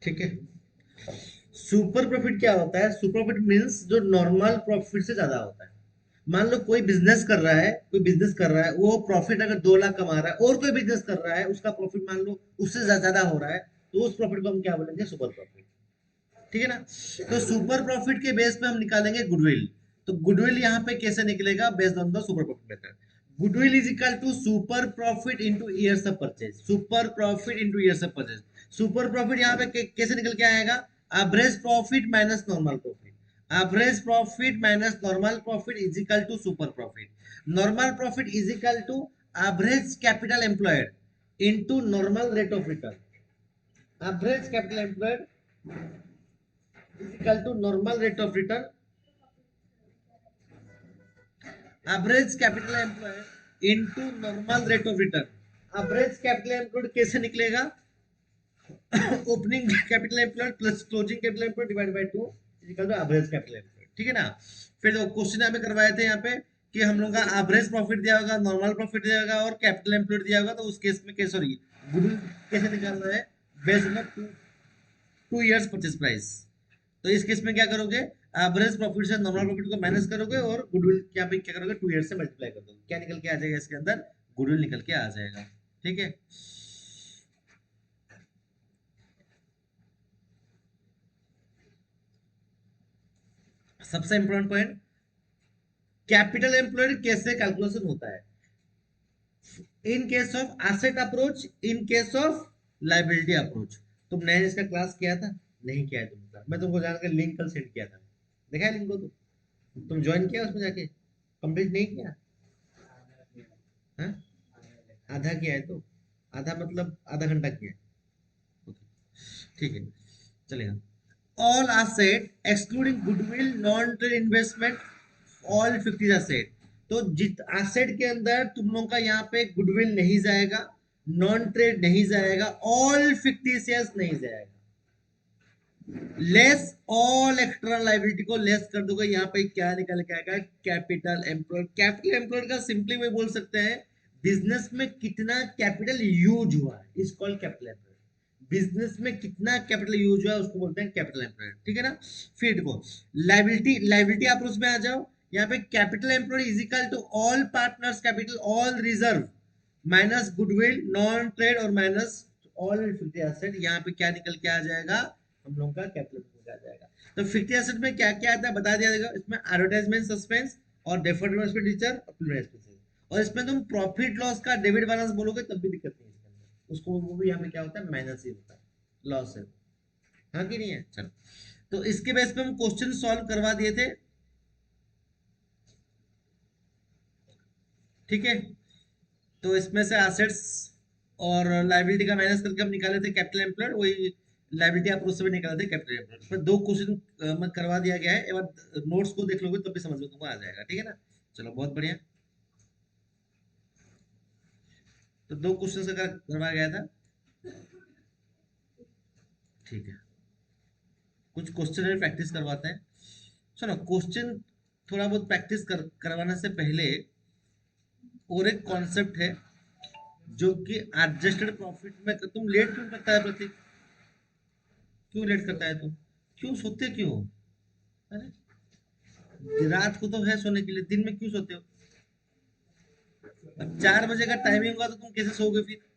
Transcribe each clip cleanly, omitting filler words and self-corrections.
ठीक है। Super profit क्या होता है? सुपर प्रॉफिट मीन्स जो नॉर्मल प्रॉफिट से ज्यादा होता है। मान लो कोई बिजनेस कर रहा है, कोई बिजनेस कर रहा है, वो प्रॉफिट अगर 2 लाख कमा रहा है और कोई बिजनेस कर रहा है उसका प्रॉफिट मान लो उससे ज्यादा हो रहा है, तो उस प्रॉफिट को हम क्या बोलेंगे? Super profit. ठीक है ना? तो सुपर प्रॉफिट के बेस पे हम निकालेंगे गुडविल। तो गुडविल यहाँ पे कैसे निकलेगा? Based on the super profit method. Goodwill is equal to super profit into years of purchase. Super profit into years of purchase. Super profit यहाँ पे कैसे निकल के आएगा? Average profit minus normal profit. Average profit minus normal profit is equal to super profit. Normal profit is equal to average capital employed into normal rate of return. Average capital employed is equal to normal rate of return. Average capital employed into normal rate of return. Average capital employed कैसे निकलेगा? Opening capital employed plus closing capital employed divide by 2 is equal to average capital employed. ठीक है ना? फिर जो question यहाँ पे करवाए थे यहाँ पे कि हम लोग का एवरेज प्रॉफिट दिया होगा, नॉर्मल प्रॉफिट दिया होगा और कैपिटल एम्प्लॉयड दिया होगा, तो उस केस में कैसे? सॉरी, गुडविल कैसे निकालना है? Based on 2 years purchase price. तो इस केस में क्या करोगे? एवरेज प्रॉफिट से नॉर्मल प्रॉफिट को माइनस करोगे और गुडविल क्या पे क्या करोगे? 2 ईयर से मल्टीप्लाई कर दोगे। क्या निकल के आ जाएगा इसके अंदर? गुडविल निकल के आ जाएगा। ठीक है। सबसे इंपॉर्टेंट पॉइंट, कैपिटल एम्प्लॉयड कैसे कैलकुलेशन होता है? इन case of asset approach, in case of liability approach. तुमने इसका क्लास किया था? नहीं किया है तुमने? मैं तुमको जानकर लिंक कल सेंड किया था। देखा है लिंक को? तुम ज्वाइन किया उसमें जाके? कंप्लीट नहीं किया? हाँ? आधा किया है तो? आधा मतलब आधा घंटा किया है। ठीक है, चलेगा। All asset excluding goodwill, non trade investment, all 50 asset. तो जित एसेट के अंदर तुम लोगों का यहाँ पे गुडविल नहीं जाएगा, नॉन ट्रेड नहीं जाएगा, ऑल 50 शेयर्स नहीं जाएगा। लेस ऑल एक्सटर्नल लाइबिलिटी को लेस कर दोगे, यहाँ पे क्या निकल के आएगा? Capital employed. कैपिटल एम्प्लॉयड का सिंपली वे बोल सकते हैं बिजनेस में कितना कैपिटल यूज हुआ है, is called capital employed. Business में कितना कैपिटल यूज हुआ है उसको बोलते हैं कैपिटल एम्प्लॉयड। ठीक है ना? फिर देखो, लाइबिलिटी, लाइबिलिटी अप्रोच में आ जाओ। यहाँ पे capital employed is equal to all partners capital, all reserve minus goodwill, non trade और माइनस ऑल 50 एसेट। यहाँ पे क्या निकल के आ जाएगा? हम लोग का कैपिटल निकल के आ जाएगा। तो 50 एसेट में क्या क्या आता है बता दिया जाएगा। इसमें एडवर्टाइजमेंट, सस्पेंस और डेफर्ड एक्सपेंडिचर और प्रीपेड एक्सपेंसेस। और इसमें तुम प्रॉफिट लॉस का डेबिट बैलेंस बोलोगे तब भी दिक्कत नहीं है इसके अंदर, उसको वो भी यहाँ पे क्या होता है? माइनस ही होता है, लॉस है। हाँ कि नहीं है? चलो, तो इसके बेस पे हम क्वेश्चन सॉल्व करवा दिए थे। ठीक है, तो इसमें से एसेट्स और लाइबिलिटी का माइनस करके हम निकाले थे कैपिटल एम्प्लॉयड, वही लाइबिलिटी अप्रोच से भी निकाले थे कैपिटल एम्प्लॉयड। इसमें 2 क्वेश्चन मत करवा दिया गया है, एक बार नोट्स को देख लोगे तब भी समझ में तुमको आ जाएगा। ठीक है ना? चलो, बहुत बढ़िया। तो 2 क्वेश्चन का करवाया गया था। ठीक है, कुछ क्वेश्चन प्रैक्टिस करवाते हैं। सुनो, क्वेश्चन थोड़ा बहुत प्रैक्टिस करवाने से पहले और एक कॉन्सेप्ट है जो कि एडजस्टेड प्रॉफिट में। तुम लेट क्यों करता है प्रतीक? क्यों लेट करता है तू? क्यों सोते क्यों हो? अरे, रात को तो है सोने के लिए, दिन में क्यों सोते हो? अब 4 बजे का टाइमिंग होगा तो तुम कैसे सोओगे फिर?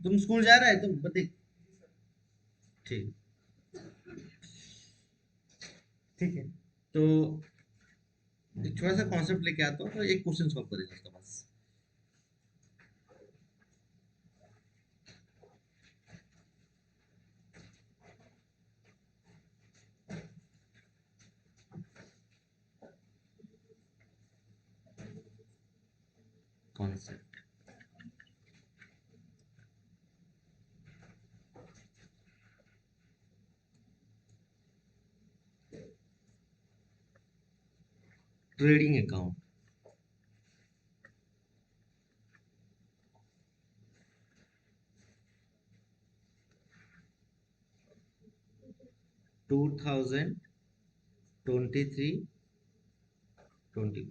तुम स्कूल जा रहा है तुम प्रतीक? ठीक, ठीक है। तो एक छोटा सा कॉन्सेप्ट लेके आता हूँ, तो एक क्वेश्चन सॉल्व करेगा उसका बस। Concept, trading account. 2020 23, 20,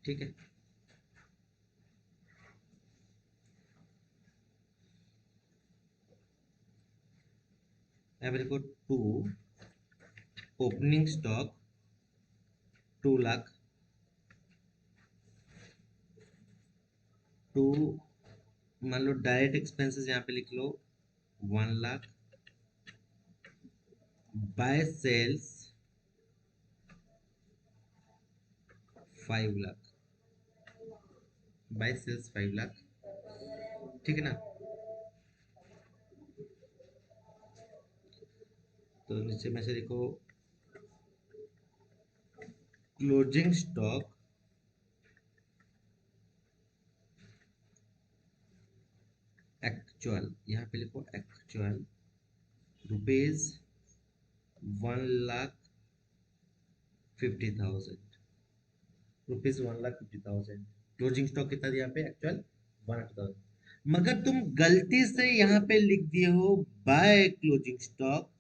ठीक है। I will go to opening stock 2 lakh to, मान लो डायरेक्ट एक्सपेंसेस यहाँ पे लिख लो 1 lakh, by sales 5 lakh, by sales 5 lakh, ठीक है ना। तो नीचे में से देखो क्लोजिंग स्टॉक एक्चुअल, यहाँ पे लिखो actual rupees 1,50,000, rupees 1,50,000। Closing stock कितना दिया पे एक्चुअल 1,50,000। मगर तुम गलती से यहाँ पे लिख दिए हो बाय क्लोजिंग स्टॉक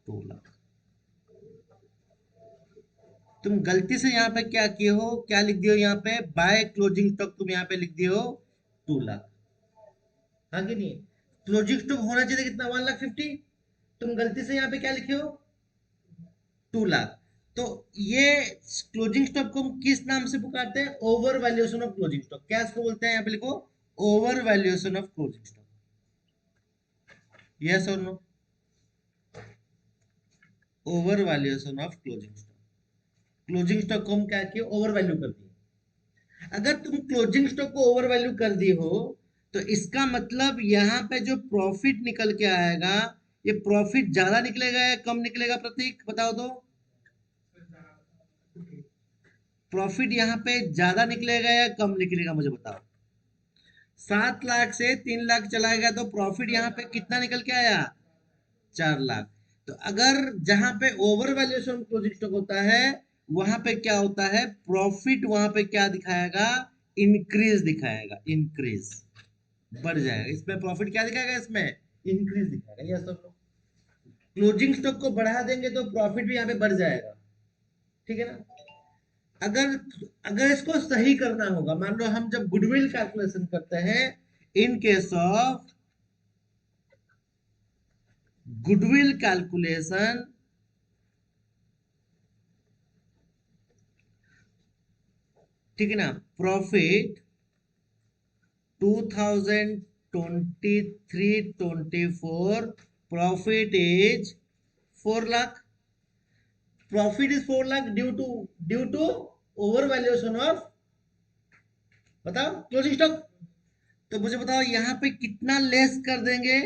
2 लाख। तुम गलती से यहाँ पे क्या किए हो, क्या लिख दिए हो यहाँ पे, बाय क्लोजिंग स्टॉक तुम यहाँ पे लिख दिए हो 2 लाख, हाँ कि नहीं। क्लोजिंग स्टॉक होना चाहिए कितना 1,50,000, तुम गलती से यहाँ पे क्या लिखे हो 2 लाख। तो ये क्लोजिंग स्टॉक को हम किस नाम से पुकारते हैं, over valuation of closing stock. क्या इसको बोलते हैं, यहाँ पे लिखो over valuation of closing stock, yes और no, over valuation of closing stock. Closing stock को हम क्या किए, ओवर वैल्यू कर दिए। अगर तुम क्लोजिंग स्टॉक को ओवर वैल्यू कर दी हो तो इसका मतलब यहाँ पे जो प्रॉफिट निकल के आएगा, ये प्रॉफिट ज्यादा निकलेगा या कम निकलेगा, प्रतीक बताओ तो। प्रॉफिट यहाँ पे ज्यादा निकलेगा या कम निकलेगा, मुझे बताओ। 7 लाख से 3 लाख चला गया तो प्रॉफिट यहाँ पे कितना निकल के आया, 4 लाख। तो अगर जहां पे ओवर वैल्यूएशन क्लोजिंग स्टॉक होता है, वहां पे क्या होता है, प्रॉफिट वहां पे क्या दिखाएगा, इंक्रीज दिखाएगा, इंक्रीज बढ़ जाएगा। इसमें प्रॉफिट क्या दिखाएगा, इसमें इंक्रीज दिखाएगा, यस और नो। क्लोजिंग स्टॉक को बढ़ा देंगे तो प्रॉफिट भी यहाँ पे बढ़ जाएगा, ठीक है ना। अगर अगर इसको सही करना होगा, मान लो हम जब गुडविल कैलकुलेशन करते हैं, in case of goodwill calculation, ठीक है ना, profit 2023-24 profit is 4 lakh. Profit is 4 lakh due to over valuation of, बताओ, क्लोजिंग स्टॉक। तो मुझे बताओ यहां पे कितना लेस कर देंगे,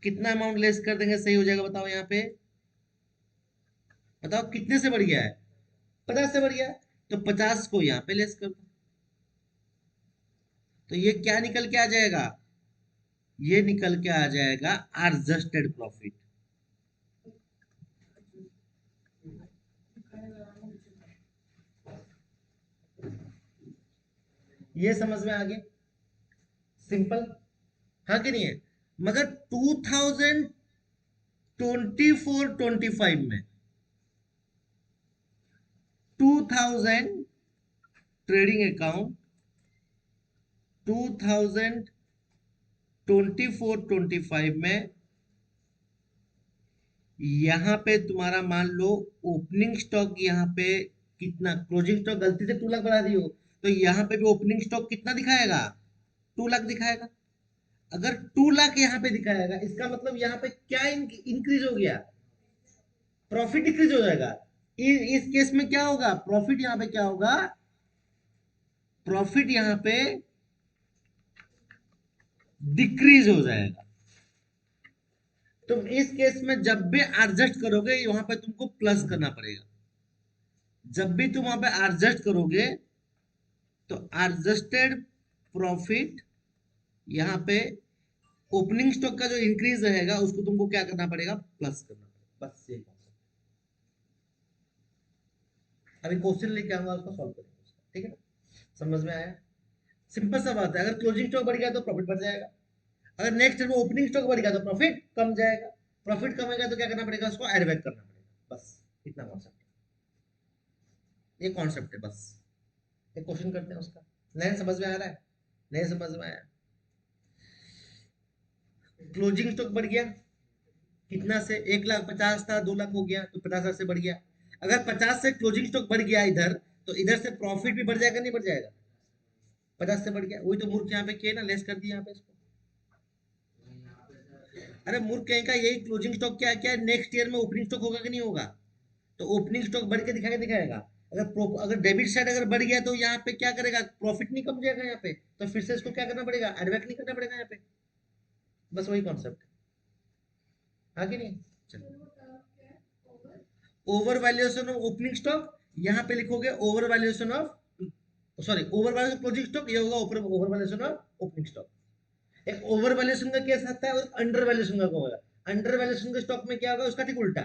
कितना अमाउंट लेस कर देंगे सही हो जाएगा, बताओ यहाँ पे, बताओ कितने से बढ़ गया है, 50 से बढ़ गया है। तो 50 को यहाँ पे लेस कर दो, तो ये क्या निकल के आ जाएगा, ये निकल के आ जाएगा एडजस्टेड प्रॉफिट। ये समझ में आ गया, सिंपल, हाँ कि नहीं है। मगर 2024-25 में 2000 ट्रेडिंग अकाउंट 2024-25 में यहां पे तुम्हारा मान लो ओपनिंग स्टॉक, यहाँ पे कितना, क्लोजिंग स्टॉक गलती से 2 लाख बढ़ा दी हो, तो यहाँ पे भी ओपनिंग स्टॉक कितना दिखाएगा, 2 लाख दिखाएगा। अगर 2 लाख यहाँ पे दिखाएगा, इसका मतलब यहाँ पे क्या इंक्रीज हो गया, प्रॉफिट डिक्रीज हो जाएगा। इस केस में क्या होगा, प्रॉफिट यहाँ पे क्या होगा, प्रॉफिट यहाँ पे डिक्रीज हो जाएगा। तुम इस केस में जब भी एडजस्ट करोगे, वहां पे तुमको प्लस करना पड़ेगा। जब भी तुम वहां पे एडजस्ट करोगे तो एडजस्टेड प्रॉफिट, यहाँ पे ओपनिंग स्टॉक का जो इंक्रीज रहेगा उसको तुमको क्या करना पड़ेगा, प्लस करना पड़ेगा, बस ये concept। अभी क्वेश्चन लेके आऊंगा, उसको सॉल्व करेंगे उसका, ठीक है ना, समझ में आया। सिंपल सा बात है, अगर क्लोजिंग स्टॉक बढ़ गया तो प्रॉफिट बढ़ जाएगा, अगर नेक्स्ट ईयर में ओपनिंग स्टॉक बढ़ गया तो प्रॉफिट कम जाएगा, प्रॉफिट कमेगा तो क्या करना पड़ेगा, उसको एड बैक करना पड़ेगा। बस इतना कॉन्सेप्ट है, ये कॉन्सेप्ट है बस। एक क्वेश्चन करते हैं उसका, नया समझ में आ रहा है, नया समझ में आया। क्लोजिंग स्टॉक बढ़ गया कितना से, 1,50,000 था, 2 लाख हो गया तो 50,000 से बढ़ गया। अगर 50 से क्लोजिंग स्टॉक बढ़ गया इधर, तो इधर से प्रॉफिट भी बढ़ जाएगा नहीं बढ़ जाएगा, 50 से बढ़ गया, वही तो मूर्ख यहाँ पे किया ना, लेस कर दिया यहाँ पे इसको। अरे मूर्ख कहीं का, यही क्लोजिंग स्टॉक क्या क्या नेक्स्ट ईयर में ओपनिंग स्टॉक होगा कि नहीं होगा, तो ओपनिंग स्टॉक बढ़ के दिखाएगा दिखाएगा। अगर डेबिट साइड अगर बढ़ गया तो यहाँ पे क्या करेगा, प्रॉफिट नहीं कम जाएगा यहाँ पे, तो फिर से इसको क्या करना पड़ेगा, एडबैक नहीं करना पड़ेगा यहाँ पे। बस वही कॉन्सेप्ट है, आगे नहीं। चलो, over valuation of opening stock, यहाँ पे लिखोगे over valuation of, sorry over valuation closing stock, ये होगा over valuation of opening stock. एक ओवर वैल्यूएशन का केस आता है और अंडर वैल्यूएशन का होगा। अंडर वैल्यूएशन के स्टॉक में क्या होगा, उसका ठीक उल्टा।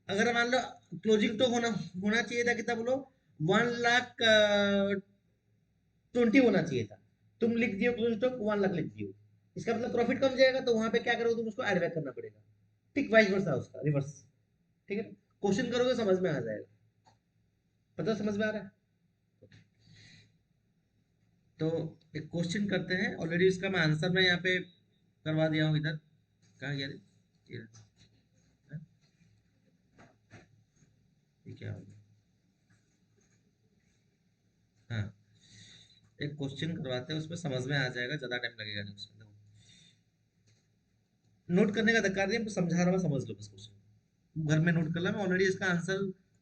अगर मान लो क्लोजिंग स्टॉक होना होना चाहिए था कितना बोलो, 1,20,000 होना चाहिए था, तुम लिख दियो क्लोजिंग स्टॉक 1 लाख लिख दियो, इसका मतलब प्रॉफिट कम जाएगा, तो वहां पे क्या करोगे तुम, उसको एड बैक करना पड़ेगा। ठीक वाइस वर्सा उसका रिवर्स। ठीक है, क्वेश्चन करोगे समझ में आ जाएगा, पता समझ में आ रहा है। तो एक क्वेश्चन करते हैं, ऑलरेडी इसका मैं आंसर मैं यहाँ पे करवा दिया हूँ इधर, कहाँ गया रे? ये रहा। ये क्या हो गया, हाँ, एक क्वेश्चन करवाते हैं, उसमें समझ में आ जाएगा, ज्यादा टाइम लगेगा नहीं उसमें। नोट करने का दरकार नहीं, मैं समझा रहा हूँ, समझ लो बस क्वेश्चन, घर में नोट कर ला, मैं ऑलरेडी इसका आंसर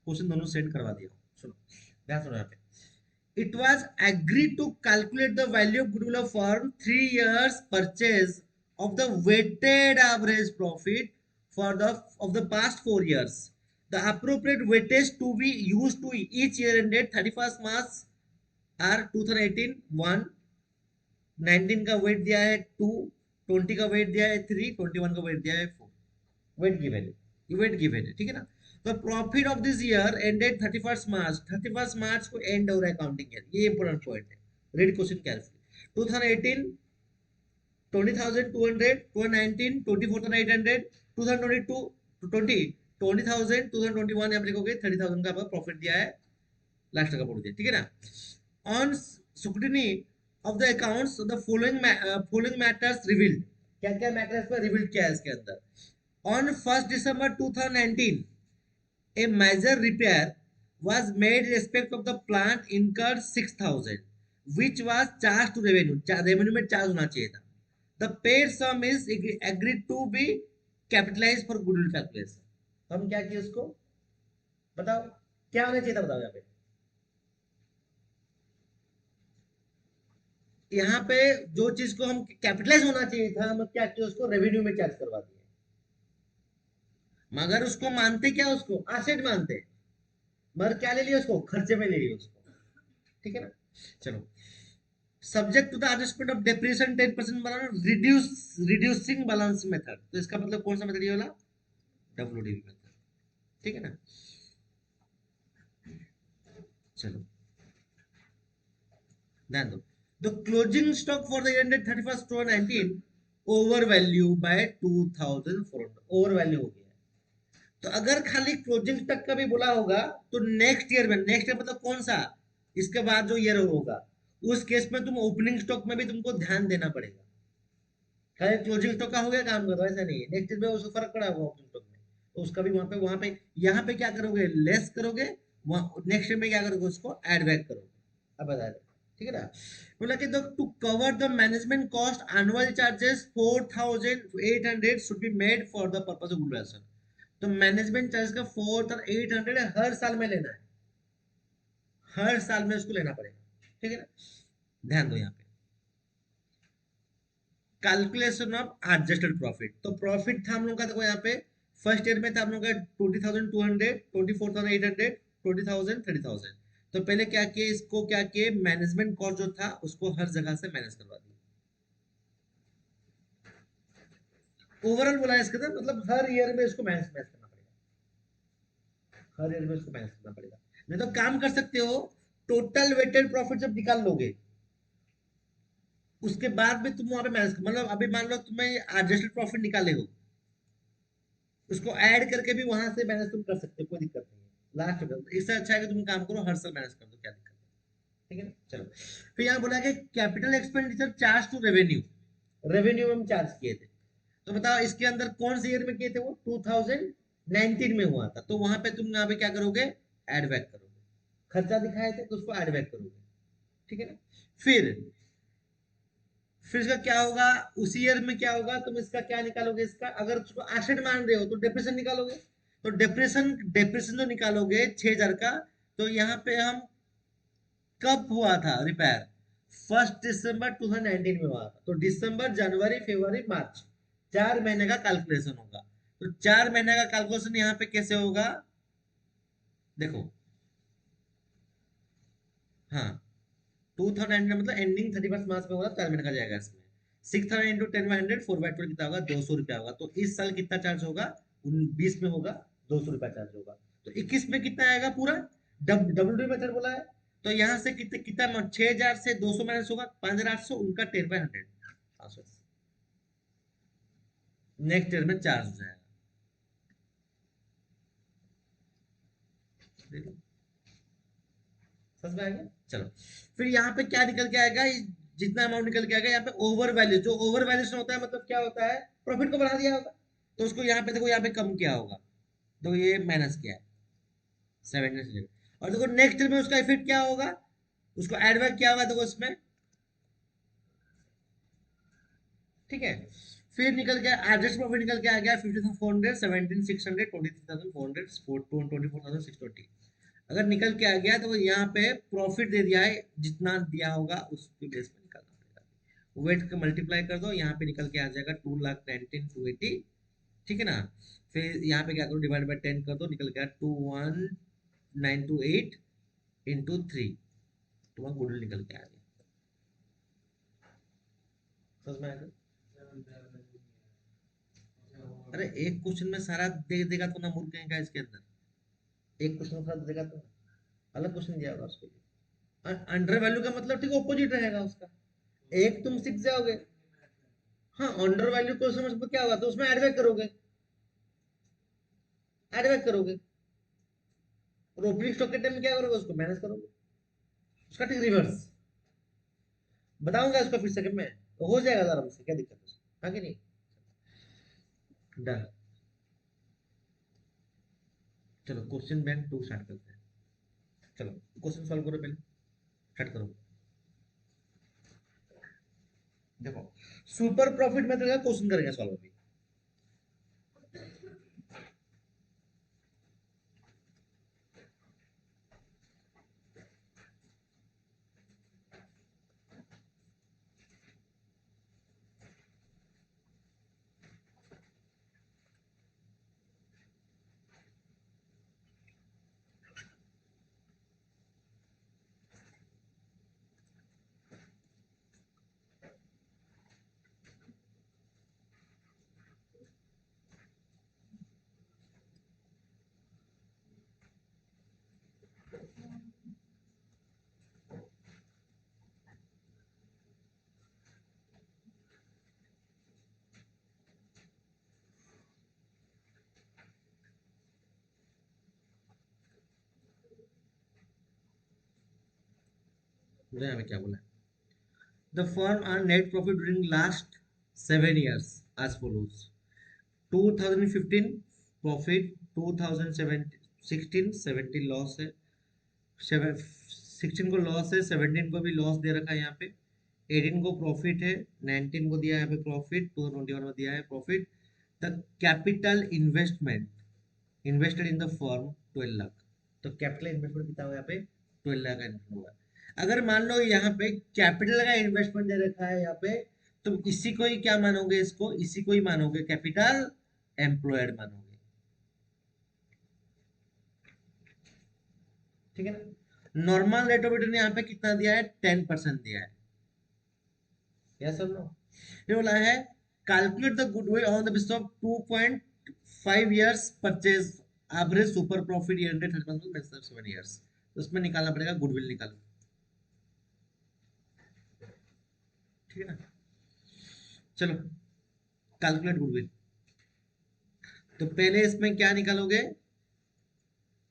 क्वेश्चन दोनों सेंड करवा दिया हूँ। सुनो, ध्यान सुनो यहाँ पे। It was agreed to calculate the value of goodwill of firm 3 years purchase of the weighted average profit for the of the past 4 years. The appropriate weightage to be used to each year ended 31st March are 2018 1, 19 का wait दिया है 2, 20 का wait दिया है 3, 21 का wait दिया है 4। Wait given है, ये वेट गिवन है, ठीक है ना। तो profit of this year ended 31st March, 31st मार्च को एंड हो रहा है अकाउंटिंग ईयर, ये इंपॉर्टेंट पॉइंट है, रीड क्वेश्चन केयरफुली। 2018 20,200, 2019 24,800, 2022 20 20,000, 2021 आप लिखोगे 30,000 का आपका प्रॉफिट दिया है, लास्ट का बोल दिया, ठीक है ना। On scrutiny of the accounts the following matters revealed, क्या क्या मैटर्स पर रिवील्ड किया है इसके अंदर। On 1st December 2019, a major repair was made in respect of the plant incurred 6,000, which was charged to revenue. Revenue में charge होना चाहिए था. The paid sum is agreed to be capitalized for goodwill calculation. हम क्या किए उसको बताओ, क्या होना चाहिए था बताओ यहाँ पे। यहाँ पे जो चीज को हम कैपिटलाइज होना चाहिए था, हम क्या किए उसको रेवेन्यू में चार्ज करवा दिए, मगर उसको मानते क्या, उसको एसेट मानते, मगर क्या ले लिया उसको, खर्चे में ले लिया उसको, ठीक है ना। चलो, subject to the adjustment of depreciation 10% बनाना, रिड्यूसिंग बैलेंस मेथड, तो इसका मतलब कौन सा मेथड ये वाला, डब्ल्यूडीवी मेथड, ठीक है ना। चलो ध्यान दो, the closing stock for the ended 31st 2019 over value by 2,400, over value हो गया। तो अगर खाली क्लोजिंग स्टॉक का भी बोला होगा, तो नेक्स्ट ईयर में, नेक्स्ट ईयर मतलब कौन सा, इसके बाद जो ईयर होगा, उस केस में तुम ओपनिंग स्टॉक में भी तुमको ध्यान देना पड़ेगा। खाली क्लोजिंग स्टॉक का हो गया काम करो, ऐसा नहीं है, नेक्स्ट ईयर में उसको फर्क पड़ा होगा ओपनिंग स्टॉक में, तो उसका भी वहां पे यहाँ पे क्या करोगे, लेस करोगे, नेक्स्ट ईयर में क्या करोगे, उसको एड बैक करोगे। अब बता दे, ठीक है ना। बोला कि to cover the management cost annual charges 4,800 should be made for the purpose of good, तो मैनेजमेंट चार्ज का 4,800 हर साल में लेना है, हर साल में उसको लेना पड़ेगा, ठीक है ना। ध्यान दो यहाँ पे, कैलकुलेशन ऑफ एडजस्टेड प्रॉफिट, तो प्रॉफिट था हम लोग का, देखो यहाँ पे फर्स्ट ईयर में था हम लोग का 20,200, 24,800, 20,000, 30,000। तो पहले क्या किए, इसको क्या किए, मैनेजमेंट कॉस्ट जो था उसको हर जगह से मैनेज करवा दिया, ओवरऑल बोला है इसके अंदर, मतलब हर ईयर में इसको मैनेज मैनेज करना पड़ेगा, हर ईयर में इसको मैनेज करना पड़ेगा। नहीं तो काम कर सकते हो, टोटल वेटेड प्रॉफिट जब निकाल लोगे, उसके बाद भी तुम वहां पे मैनेज, मतलब अभी मान लो तुम्हें एडजस्टेड प्रॉफिट निकाले हो, उसको ऐड करके भी वहां से मैनेज तुम कर सकते हो, कोई दिक्कत नहीं है। लास्ट में इससे अच्छा है कि तुम काम करो, हर साल मैनेज कर दो, क्या दिक्कत है। ठीक है ना, चलो। फिर यहाँ बोला कि capital expenditure charge to revenue, revenue में हम चार्ज किए थे। तो बताओ इसके अंदर कौन से ईयर में किए थे, वो 2019 में हुआ था, तो वहां पे तुम यहाँ पे क्या करोगे, एड बैक करोगे, खर्चा दिखाए थे तो उसको एड बैक करोगे। ठीक है ना। फिर फिर इसका क्या होगा, उसी ईयर में क्या होगा, तुम इसका क्या निकालोगे, इसका अगर उसको एसेट मान रहे हो तो डेप्रिसिएशन निकालोगे। तो डेप्रिसिएशन डेप्रिसिएशन जो निकालोगे 6,000 का, तो यहाँ पे हम कब हुआ था रिपेयर, 1 दिसंबर 2019 में हुआ था, तो दिसंबर जनवरी फरवरी मार्च 4 महीने का कैलकुलेशन होगा। तो 4 महीने का कैलकुलेशन यहाँ पे कैसे होगा, देखो, हाँ, 2000 मतलब एंडिंग 31 मार्च में होगा, 4 महीने का जाएगा इसमें। 6,000 इंटू 10/100 4/12 कितना होगा, 200 रुपया होगा। तो इस साल कितना चार्ज होगा, 20 में होगा 200 रुपया चार्ज होगा। तो 21 में कितना आएगा पूरा, डब्ल्यू मेथड बोला है। तो यहाँ से कितने कितना 6,000 से 200 माइनस होगा 5,800, उनका 10/100 नेक्स्ट ईयर में चार्ज हो जाएगा। देखो, समझ में आ गया, चलो। फिर यहाँ पे क्या निकल के आएगा, जितना अमाउंट निकल के आएगा यहाँ पे ओवर वैल्यू, जो ओवर वैल्यूशन होता है मतलब क्या होता है, प्रॉफिट को बढ़ा दिया होगा। तो उसको यहाँ पे देखो, यहाँ पे कम किया होगा, तो ये माइनस किया है 70। और देखो नेक्स्ट में उसका इफेक्ट क्या होगा, उसको एड बैक किया होगा देखो इसमें। ठीक है। फिर निकल गया एवरेज प्रॉफिट, निकल के आ गया 50,400, 17,600, 23,400, 24,620। अगर निकल के आ गया तो यहाँ पे प्रॉफिट दे दिया है, जितना दिया होगा उसके बेस पे निकालना पड़ेगा। वेट का मल्टीप्लाई कर दो, यहाँ पे निकल के आ जाएगा 2,19,280। ठीक है ना। फिर यहाँ पे क्या करो, डिवाइड बाय 10 कर दो, निकल गया 21,928 इंटू 3, तुम्हारा गुडविल निकल के आ गया। समझ में आ गया। अरे एक क्वेश्चन में सारा दे देगा तो ना मूर्ख कहेगा इसके अंदर, एक क्वेश्चन सारा देगा तो अलग क्वेश्चन दिया होगा उसके लिए। अंडर वैल्यू का मतलब ठीक ऑपोजिट रहेगा उसका, एक तुम सीख जाओगे। हाँ, अंडर वैल्यू को समझ में क्या हुआ, तो उसमें एड बैक करोगे, एड बैक करोगे। और ओपनिंग स्टॉक के टाइम में क्या करोगे, उसको मैनेज करोगे, उसका ठीक रिवर्स। बताऊंगा इसको फिर सेकंड में, तो हो जाएगा आराम से, क्या दिक्कत है, हाँ कि नहीं। डन। चलो क्वेश्चन बैंक 2 स्टार्ट करते हैं। चलो क्वेश्चन सॉल्व करो पहले, स्टार्ट करो। देखो, सुपर प्रॉफिट मेथड का क्वेश्चन करेंगे सॉल्व अभी। यहाँ में क्या बोला है, the firm earned net profit during last 7 years as follows: 2015 profit, 2016 17 loss है, 16 को लॉस है, 17 को भी लॉस दे रखा है यहाँ पे, 18 को प्रॉफिट है, 19 को दिया है यहाँ पे प्रॉफिट, 2021 में दिया है profit. The capital investment invested in the firm 12 lakh. तो कैपिटल इन्वेस्टमेंट कितना हुआ यहाँ पे, 12 लाख का इन्वेस्टमेंट हुआ। अगर मान लो यहाँ पे कैपिटल का इन्वेस्टमेंट दे रखा है यहाँ पे, तो इसी को ही क्या मानोगे, इसको इसी को ही मानोगे कैपिटल एम्प्लॉयड मानोगे। ठीक है ना। नॉर्मल रेट ऑफ रिटर्न यहाँ पे कितना दिया है, 10% दिया है, यस और नो। ये बोला है calculate the goodwill on the basis of 2.5 years purchase average super profit year 7 years. तो उसमें निकालना पड़ेगा गुडविल निकालो। ठीक है ना। चलो कैलकुलेट गुडविल। तो पहले इसमें क्या निकालोगे,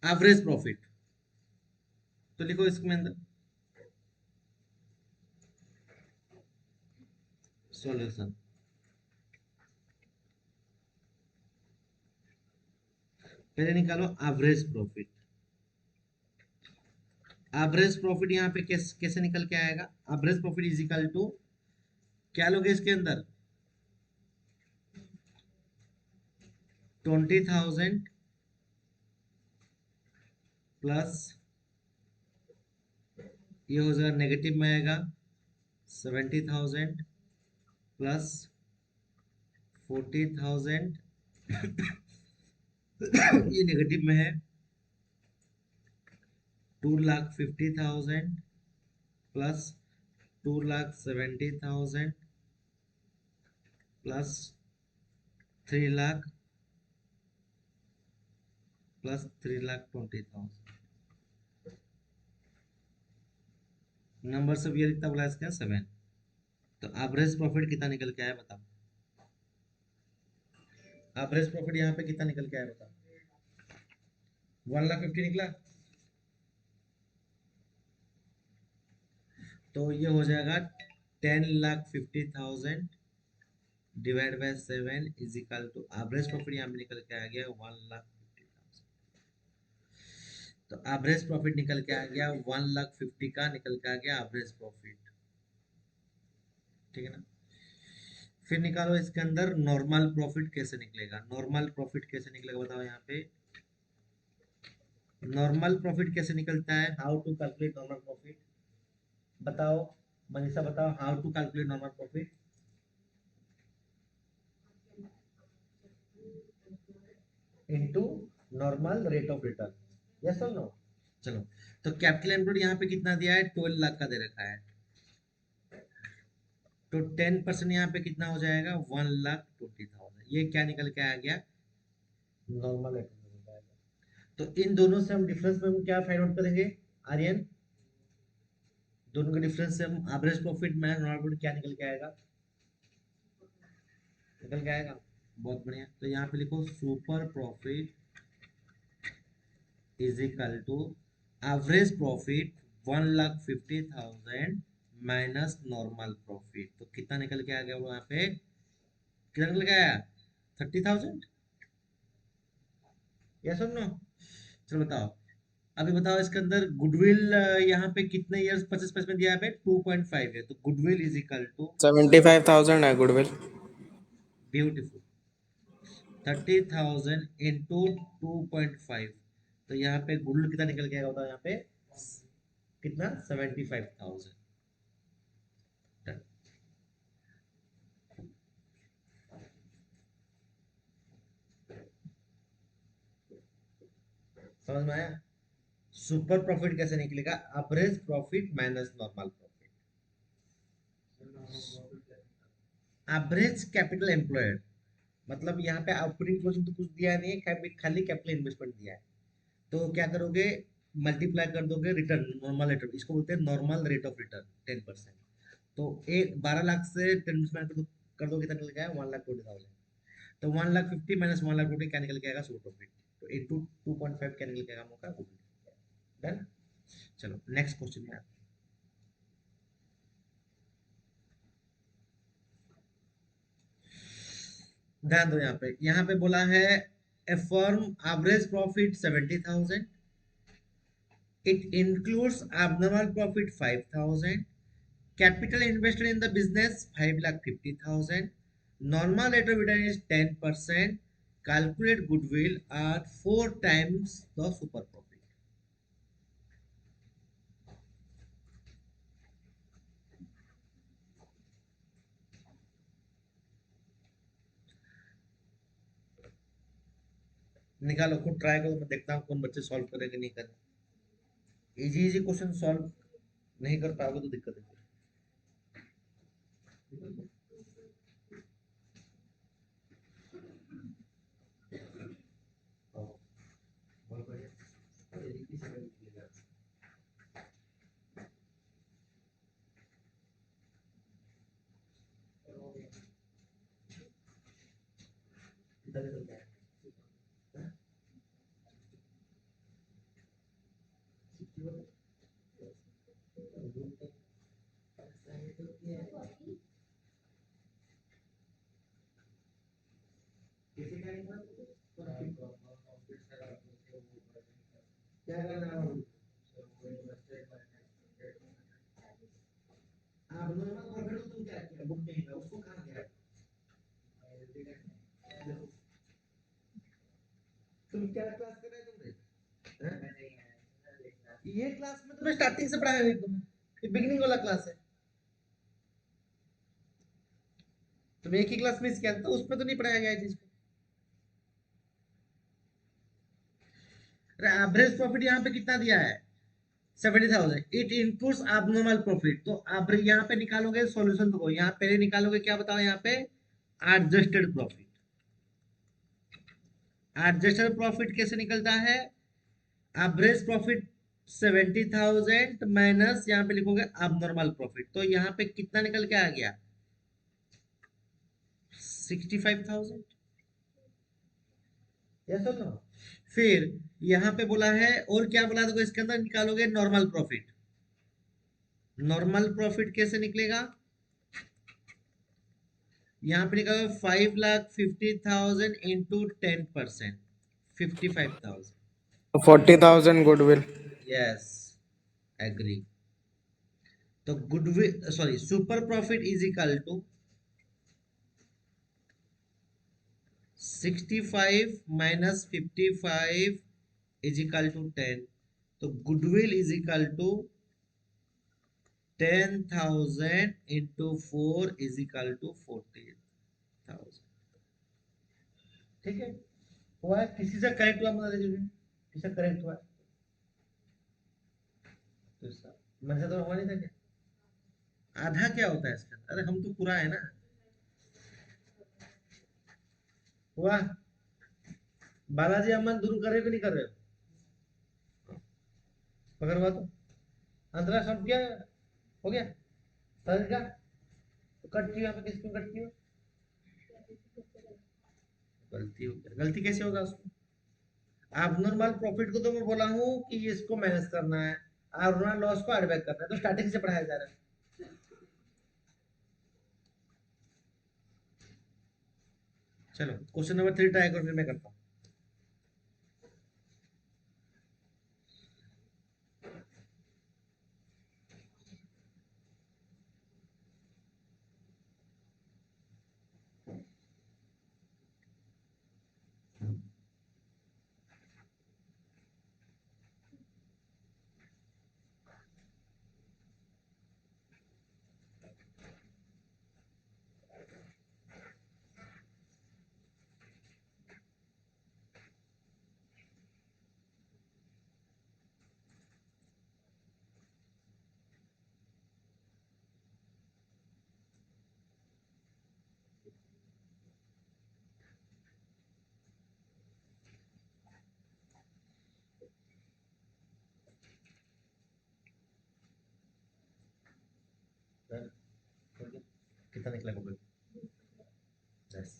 एवरेज प्रॉफिट। तो लिखो इसमें अंदर सॉल्यूशन। पहले निकालो एवरेज प्रॉफिट। एवरेज प्रॉफिट यहाँ पे कैसे निकल के आएगा, average profit is equal to क्या लोगे इसके अंदर 20,000 प्लस ये हो जाएगा नेगेटिव में आएगा 70,000 प्लस 40,000 ये नेगेटिव में है 2,50,000 प्लस 2,70,000 प्लस 3,00,000 प्लस 3,20,000। नंबर सब ये लिखता बोला इसका 7। तो एवरेज प्रॉफिट कितना निकल के आया बताओ, एवरेज प्रॉफिट यहाँ पे कितना निकल के आया बताओ, 1,50,000 निकला। तो ये हो जाएगा 10,50,000 divide by 7 is equal to average profit यहाँ पे निकल के आ गया 1,50,000। तो एवरेज प्रॉफिट निकल के आ गया 1,50,000 का निकल के आ गया एवरेज प्रॉफिट। ठीक है ना। फिर निकालो इसके अंदर नॉर्मल प्रॉफिट कैसे निकलेगा, नॉर्मल प्रॉफिट कैसे निकलेगा बताओ यहाँ पे। नॉर्मल प्रॉफिट कैसे निकलता है, how to calculate normal profit बताओ, मनीषा बताओ how to calculate normal profit. Into normal rate of return, yes और नो। चलो, तो कैपिटल एम्प्लॉयड यहाँ पे कितना दिया है 12 लाख का दे रखा है, तो 10% यहाँ पे कितना हो जाएगा 1,20,000। ये क्या निकल के आ गया नॉर्मल रेट ऑफ रिटर्न। तो इन दोनों से हम डिफरेंस में हम क्या फाइंड आउट करेंगे आर्यन, दोनों के डिफरेंस से हम average profit minus normal profit क्या निकल के आएगा, निकल के आएगा। बहुत बढ़िया, तो यहाँ पे लिखो super profit is equal to average profit 1,50,000 minus normal profit. तो कितना निकल के आ गया वो यहाँ पे, कितना निकल के आया 30,000, यस और नो। चलो बताओ, अभी बताओ इसके अंदर गुडविल यहाँ पे कितने इयर्स 25 में दिया है 2.5 है, तो गुडविल इज इक्वल टू 75,000 है गुडविल। Beautiful 30,000 into 2.5। तो यहाँ पे गुडविल कितना निकल के आएगा बताओ यहाँ पे कितना 75,000। समझ में आया। सुपर प्रॉफिट कैसे निकलेगा, average profit minus normal profit. Average capital employed मतलब यहाँ पे ऑपरेटिंग क्लोजिंग तो कुछ दिया नहीं है, खाली कैपिटल इन्वेस्टमेंट दिया है। तो क्या करोगे, मल्टीप्लाई कर दोगे रिटर्न, नॉर्मल रिटर्न इसको बोलते हैं नॉर्मल रेट ऑफ रिटर्न 10%। तो एक 12 लाख से 10% कर दो कितना निकल गया 1,20,000। तो 1,50,000 माइनस 1,20,000 क्या निकल के आएगा सुपर प्रॉफिट, तो इंटू 2.5 क्या निकल के आएगा मौका डन। चलो नेक्स्ट क्वेश्चन में ध्यान दो। यहाँ पे बोला है a firm average profit 70,000, it includes abnormal profit 5,000, capital invested in the business 5,50,000, normal rate of return is 10%, calculate goodwill at 4 times the super profit। निकालो, खुद ट्राई करो, मैं देखता हूँ कौन बच्चे सॉल्व करेंगे नहीं करेंगे। इजी इजी क्वेश्चन सॉल्व नहीं कर पाओगे तो दिक्कत है। क्या करना है आप नॉर्मल प्रॉफिट को तुम क्या किया बुक नहीं किया उसको कहाँ गया तुम क्या क्लास कर रहे हो तुमने ये क्लास में तुम्हें स्टार्टिंग से पढ़ाया है तुम्हें ये बिगिनिंग वाला क्लास है तुम एक ही क्लास मिस किया था उसमें तो नहीं पढ़ाया गया है चीज को अरे एवरेज प्रॉफिट यहाँ पे कितना दिया है 70,000 इट इंक्लूड्स abnormal प्रॉफिट तो आप यहाँ पे निकालोगे सॉल्यूशन देखो यहाँ पहले निकालोगे क्या बताओ यहाँ पे एडजस्टेड प्रॉफिट एडजस्टेड प्रॉफिट कैसे निकलता है एवरेज प्रॉफिट 70,000 माइनस यहाँ पे लिखोगे abnormal प्रॉफिट तो यहाँ पे कितना निकल के आ गया 65,000 यस और नो फिर यहाँ पे बोला है और क्या बोला देखो इसके अंदर निकालोगे नॉर्मल प्रॉफिट नॉर्मल प्रॉफिट कैसे निकलेगा यहाँ पे निकालोगे 5,50,000 इंटू 10% 55,000 40,000 goodwill. यस एग्री तो goodwill sorry super profit is equal to 65 minus 55 is equal to 10 तो goodwill is equal to 10,000 into 4 is equal to 40,000 ठीक है हुआ है किसी से करेक्ट हुआ मतलब देखिए किसी से करेक्ट हुआ है तो इसका मेरे से तो हुआ नहीं था क्या आधा क्या होता है इसका अरे हम तो पूरा है ना हुआ बालाजी अमन दूर कर रहे हो कि नहीं कर रहे हो पकड़ हुआ तो अंतरा सब क्या हो गया समझ गया तो कट क्यों यहाँ पे किस क्यों कट क्यों गलती हो गया गलती कैसे होगा उसमें आप नॉर्मल प्रॉफिट को तो मैं बोला हूँ कि इसको मैनेज करना है और नॉर्मल लॉस को एड बैक करना है तो स्टार्टिंग से पढ़ाया जा रहा है चलो क्वेश्चन नंबर 3 ट्राई करो फिर मैं करता हूँ कितना निकला गूगल यस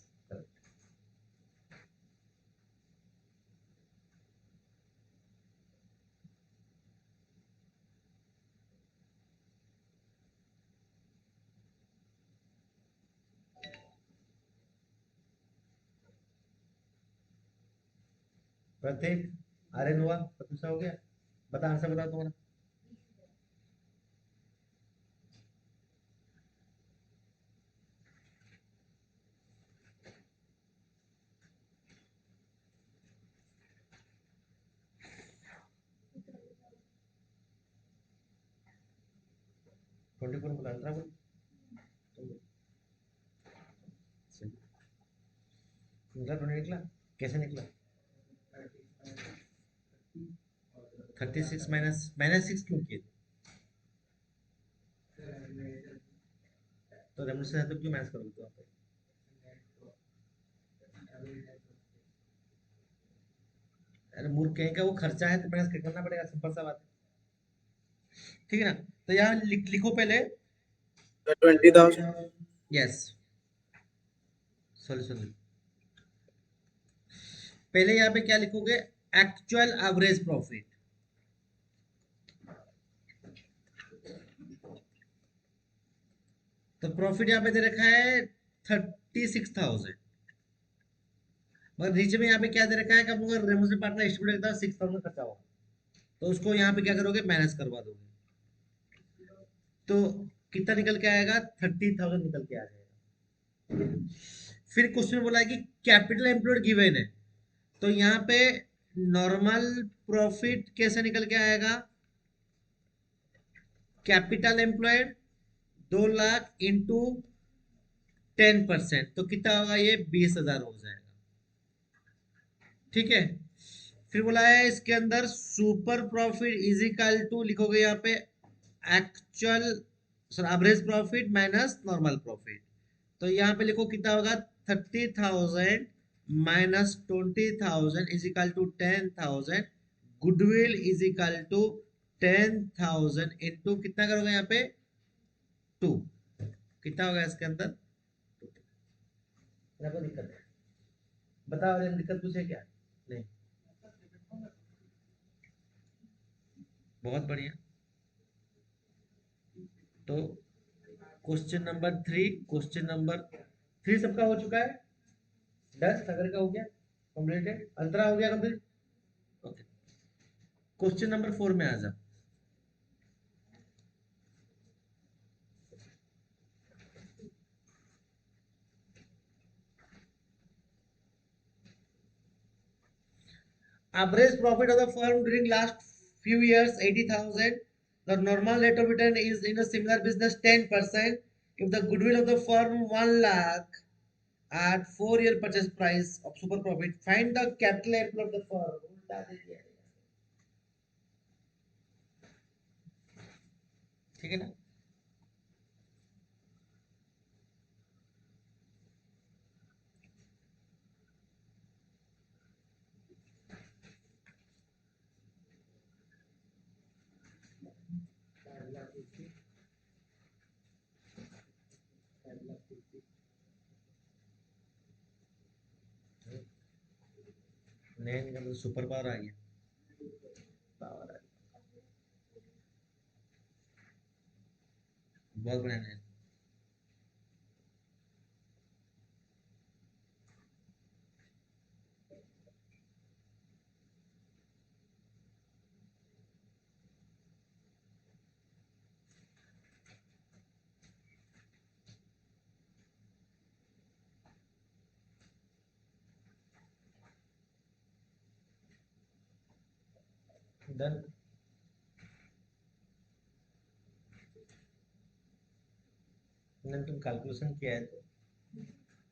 1 आर्यन हुआ दूसरा हो गया बता आंसर बताओ तुम्हारा 24 बोला अंतरा बोल निकला 20 निकला कैसे निकला 36 माइनस 6 क्यों किए तो रेमो से तो क्यों माइनस करोगे तो आप अरे मूर्ख कहीं का वो खर्चा है तो माइनस करना पड़ेगा सिंपल सा बात ठीक है ना तो यहाँ लिखो पहले 20,000. यस सॉल्यूशन पहले यहाँ पे क्या लिखोगे, एक्चुअल एवरेज प्रॉफिट। तो प्रॉफिट यहाँ पे दे रखा है 36,000, मगर नीचे में यहाँ पे क्या दे रखा है कि अगर रेमोसे पार्टनर एस्टिमेट करता है 6,000 खर्चा होगा, तो उसको यहाँ पे क्या करोगे, माइनस करवा दोगे, तो कितना निकल के आएगा, 30,000 निकल के आ जाएगा। फिर क्वेश्चन बोला है कि कैपिटल एम्प्लॉयड गिवन है, तो यहाँ पे नॉर्मल प्रॉफिट कैसे निकल के आएगा, कैपिटल एम्प्लॉयड 2 लाख इंटू 10%, तो कितना होगा, ये 20,000 हो जाएगा। ठीक है, फिर बोला है इसके अंदर super profit is equal to, लिखोगे यहाँ पे actual sorry average profit minus normal profit, तो यहाँ पे लिखो कितना होगा, 30,000 minus 20,000 is equal to 10,000, goodwill is equal to 10,000 into कितना करोगे यहाँ पे 2, कितना होगा इसके अंदर, मेरा कोई दिक्कत है, बताओ दिक्कत कुछ है क्या, नहीं, बहुत बढ़िया। तो क्वेश्चन नंबर 3 सबका हो चुका है, डन, सागर का हो गया कंप्लीटेड, अंतरा हो गया कंप्लीट, ओके। क्वेश्चन नंबर 4 में आ जा। Average profit of the firm during last few years 80,000. The normal rate of return is in a similar business 10%. If the goodwill of the firm 1 lakh at 4-year purchase price of super profit, find the capital employed of the firm. उल्टा दे दिया है। ठीक है ना, नैन का मतलब super power आ गया, power आ गया, बहुत बढ़िया नैन। डन, नैन तुम कैलकुलेशन किया है तो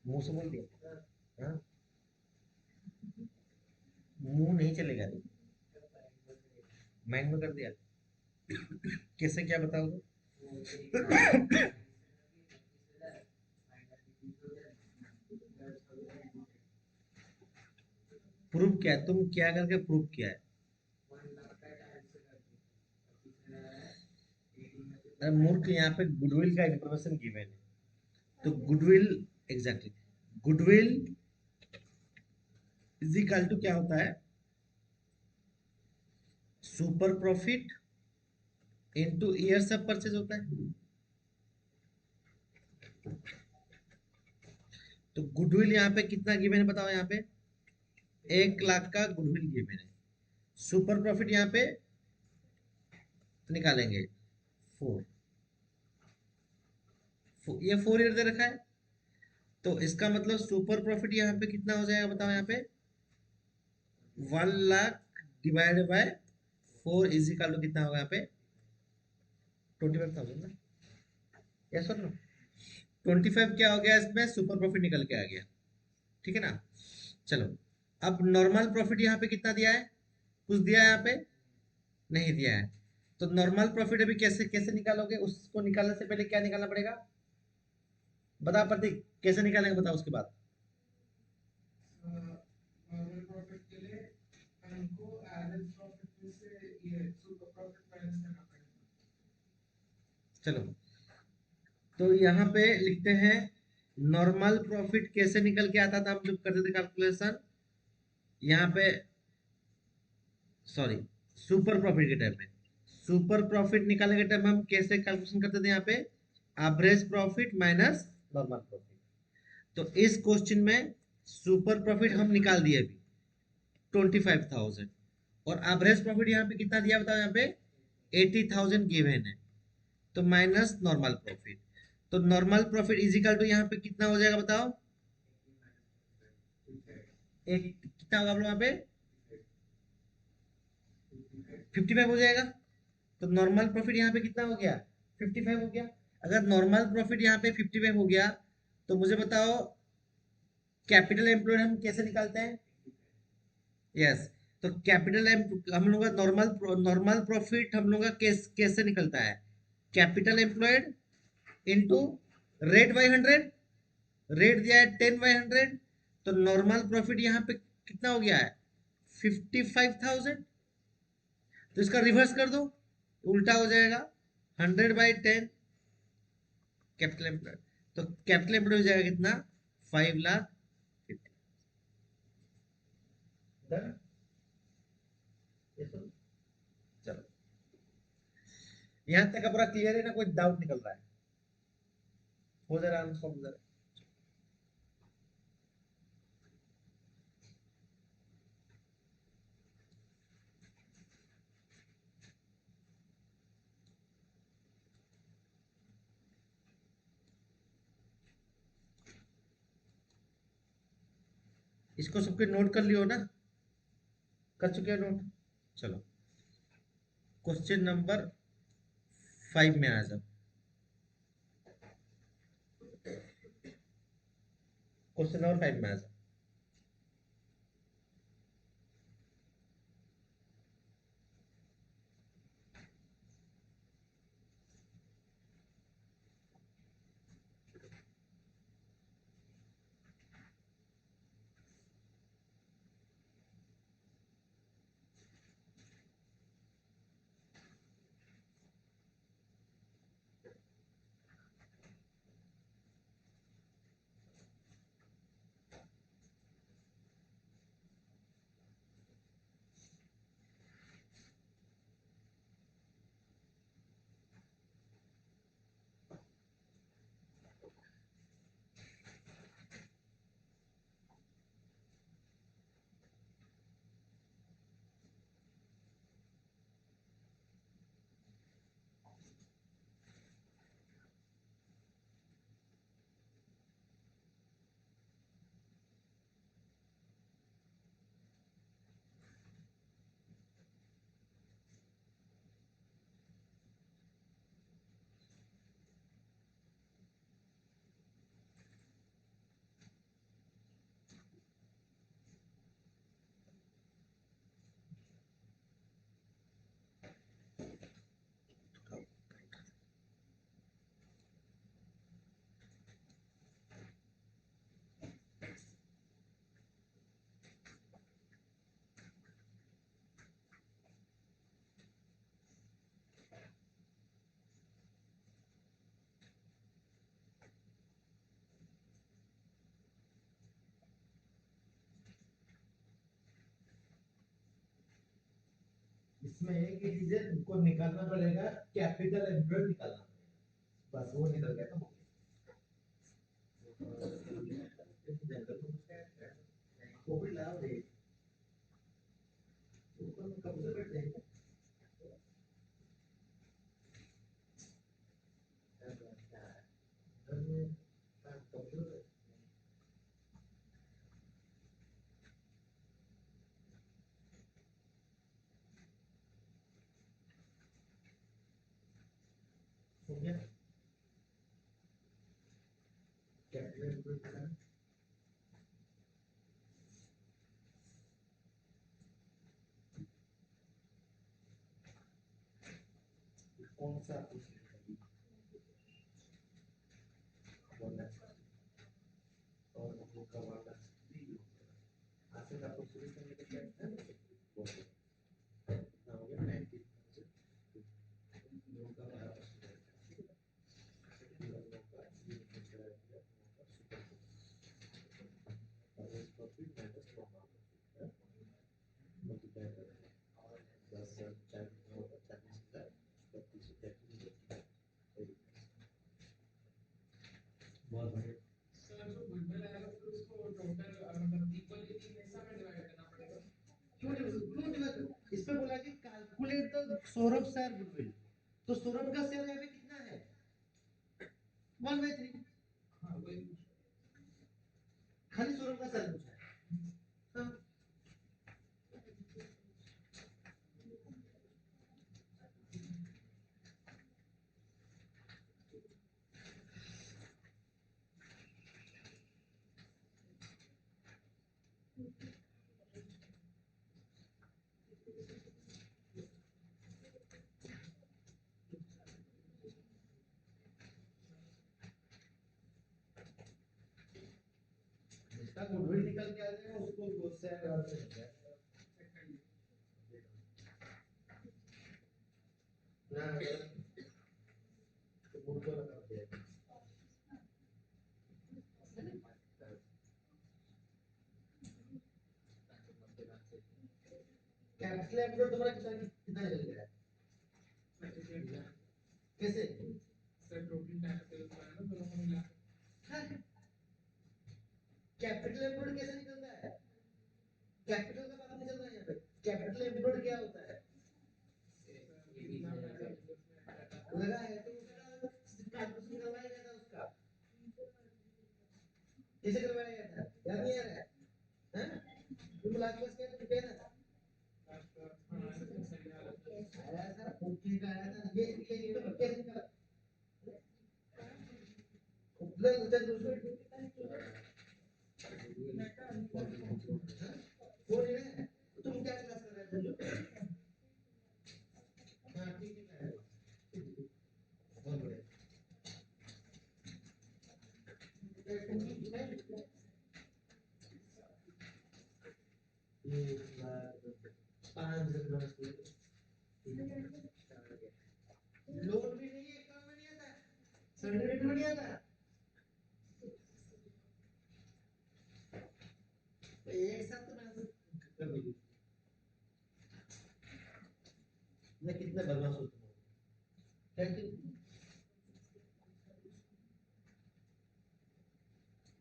मुंह से बोल दिया, हाँ, मुंह नहीं चलेगा, माइंड में कर दिया, कैसे क्या बताओगे, प्रूफ क्या है, तुम क्या करके प्रूफ किया है, अरे मूर्ख, यहाँ पे गुडविल का इंफॉर्मेशन गिवन है, तो goodwill, exactly, goodwill is equal to क्या होता है, super profit into years of purchase होता है। तो गुडविल यहाँ पे कितना गिवन है बताओ, यहाँ पे 1 लाख का गुडविल गिवन है, सुपर प्रॉफिट यहाँ पे निकालेंगे 4, ये 4 ईयर दे रखा है, तो इसका मतलब सुपर प्रॉफिट यहाँ पे कितना हो जाएगा बताओ, यहाँ पे 1 lakh divided by 4 is equal to कितना होगा यहाँ पे 25,000 ना, यस और नो, 25 क्या हो गया, इसमें सुपर प्रॉफिट निकल के आ गया। ठीक है ना, चलो, अब नॉर्मल प्रॉफिट यहाँ पे कितना दिया है, कुछ दिया है यहाँ पे, नहीं दिया है, तो नॉर्मल प्रॉफिट अभी कैसे कैसे निकालोगे, उसको निकालने से पहले क्या निकालना पड़ेगा, बता प्रतीक, कैसे निकालेंगे बताओ उसके बाद, नॉर्मल प्रॉफिट के लिए हमको एवरेज प्रॉफिट में से ये सुपर प्रॉफिट माइनस करना पड़ेगा। चलो, तो यहाँ पे लिखते हैं नॉर्मल प्रॉफिट कैसे निकल के आता था हम जब करते थे कैलकुलेशन, यहाँ पे सॉरी, सुपर प्रॉफिट के टाइम में, सुपर प्रॉफिट निकालने के टाइम में हम कैसे कैलकुलेशन करते थे? यहाँ पे average profit minus normal profit. तो इस क्वेश्चन में सुपर प्रॉफिट हम निकाल दिए अभी 25,000, और एवरेज प्रॉफिट यहाँ पे कितना दिया बताओ? यहाँ पे 80,000 गिवन है, तो माइनस नॉर्मल प्रॉफिट। तो नॉर्मल प्रॉफिट इजिकल टू यहाँ पे कितना हो जाएगा बताओ? एक कितना होगा आप लोग यहाँ पे? 55 हो जाएगा। तो नॉर्मल प्रॉफिट यहाँ पे कितना हो गया? 55 हो गया। अगर नॉर्मल प्रॉफिट यहाँ पे 55 हो गया, तो मुझे बताओ कैपिटल एम्प्लॉयड हम कैसे निकालते हैं? यस, तो कैपिटल हम लोग का नॉर्मल प्रॉफिट हम लोग का कैसे निकलता है? Capital employed into rate by 100। Rate दिया है 10/100, तो नॉर्मल प्रॉफिट यहाँ पे कितना हो गया है? 55,000। तो इसका रिवर्स कर दो, उल्टा हो जाएगा 100/10 कैपिटल एम्प्लॉयड। तो कैपिटल एम्प्लॉयड हो जाएगा कितना? 5,50,000। Done? Yes or no? चलो, यहां तक का पूरा क्लियर है ना? कोई डाउट निकल रहा है? हो जा रहा है आंसर, हो जा रहा है। इसको सबके नोट कर लियो ना? कर चुके हो नोट? चलो, क्वेश्चन नंबर 5 में आ जाओ। क्वेश्चन नंबर 5 में आ जाओ। इसमें एक ही चीज है, तुमको निकालना पड़ेगा, कैपिटल एम्प्लॉयड निकालना पड़ेगा। बस वो निकल गया तो वो भी लाओ दे। ऊपर में कब से बैठ जाएंगे? हो गया कैपिटल एम्प्लॉयड। कौन सा और वो कमाना आसे का शुरू करने के लिए ना हो गया 90,000 लोगों का 12% लोगों का ये कंसिडर किया, profit minus normal profit. Saurabh share goodwill, तो सौरभ का शेयर यहाँ पे कितना है 1/3, हाँ वही खाली सौरभ का शेयर पूछा है। हाँ। जिसका गुडविल निकल के आ जाएगा उसको दो शेयर और से मिल जाएगा। ना तो उनको लगा दिया। कैपिटल एम्प्लॉय तुम्हारा कितना निकल गया है? कैसे? सर टोटल कैपिटल का है ना दोनों को मिला कैपिटल एम्प्लॉय कैसे निकलता है? कैपिटल का बात नहीं चल रहा है यहाँ पे। कैपिटल एम्प्लॉय क्या होता है? लगा है तो उसका कैलकुलेशन करवाया गया था उसका। कैसे करवाया गया था याद नहीं आ रहा है? हैं? तुम लास्ट क्लास क्या तुम कहना आया था पूछने का आया था ये तो कैसे निकला? उपलब्ध होता है दूसरे वो नहीं है। तुम क्या क्लास कर रहे थे? हाँ ठीक है बहुत बढ़िया। लोन भी नहीं है काम में नहीं आता सर्टिफिकेट में नहीं आता तो एक साथ तो मैं कर दूंगी। मैं कितना बदमाश हूँ थैंक यू।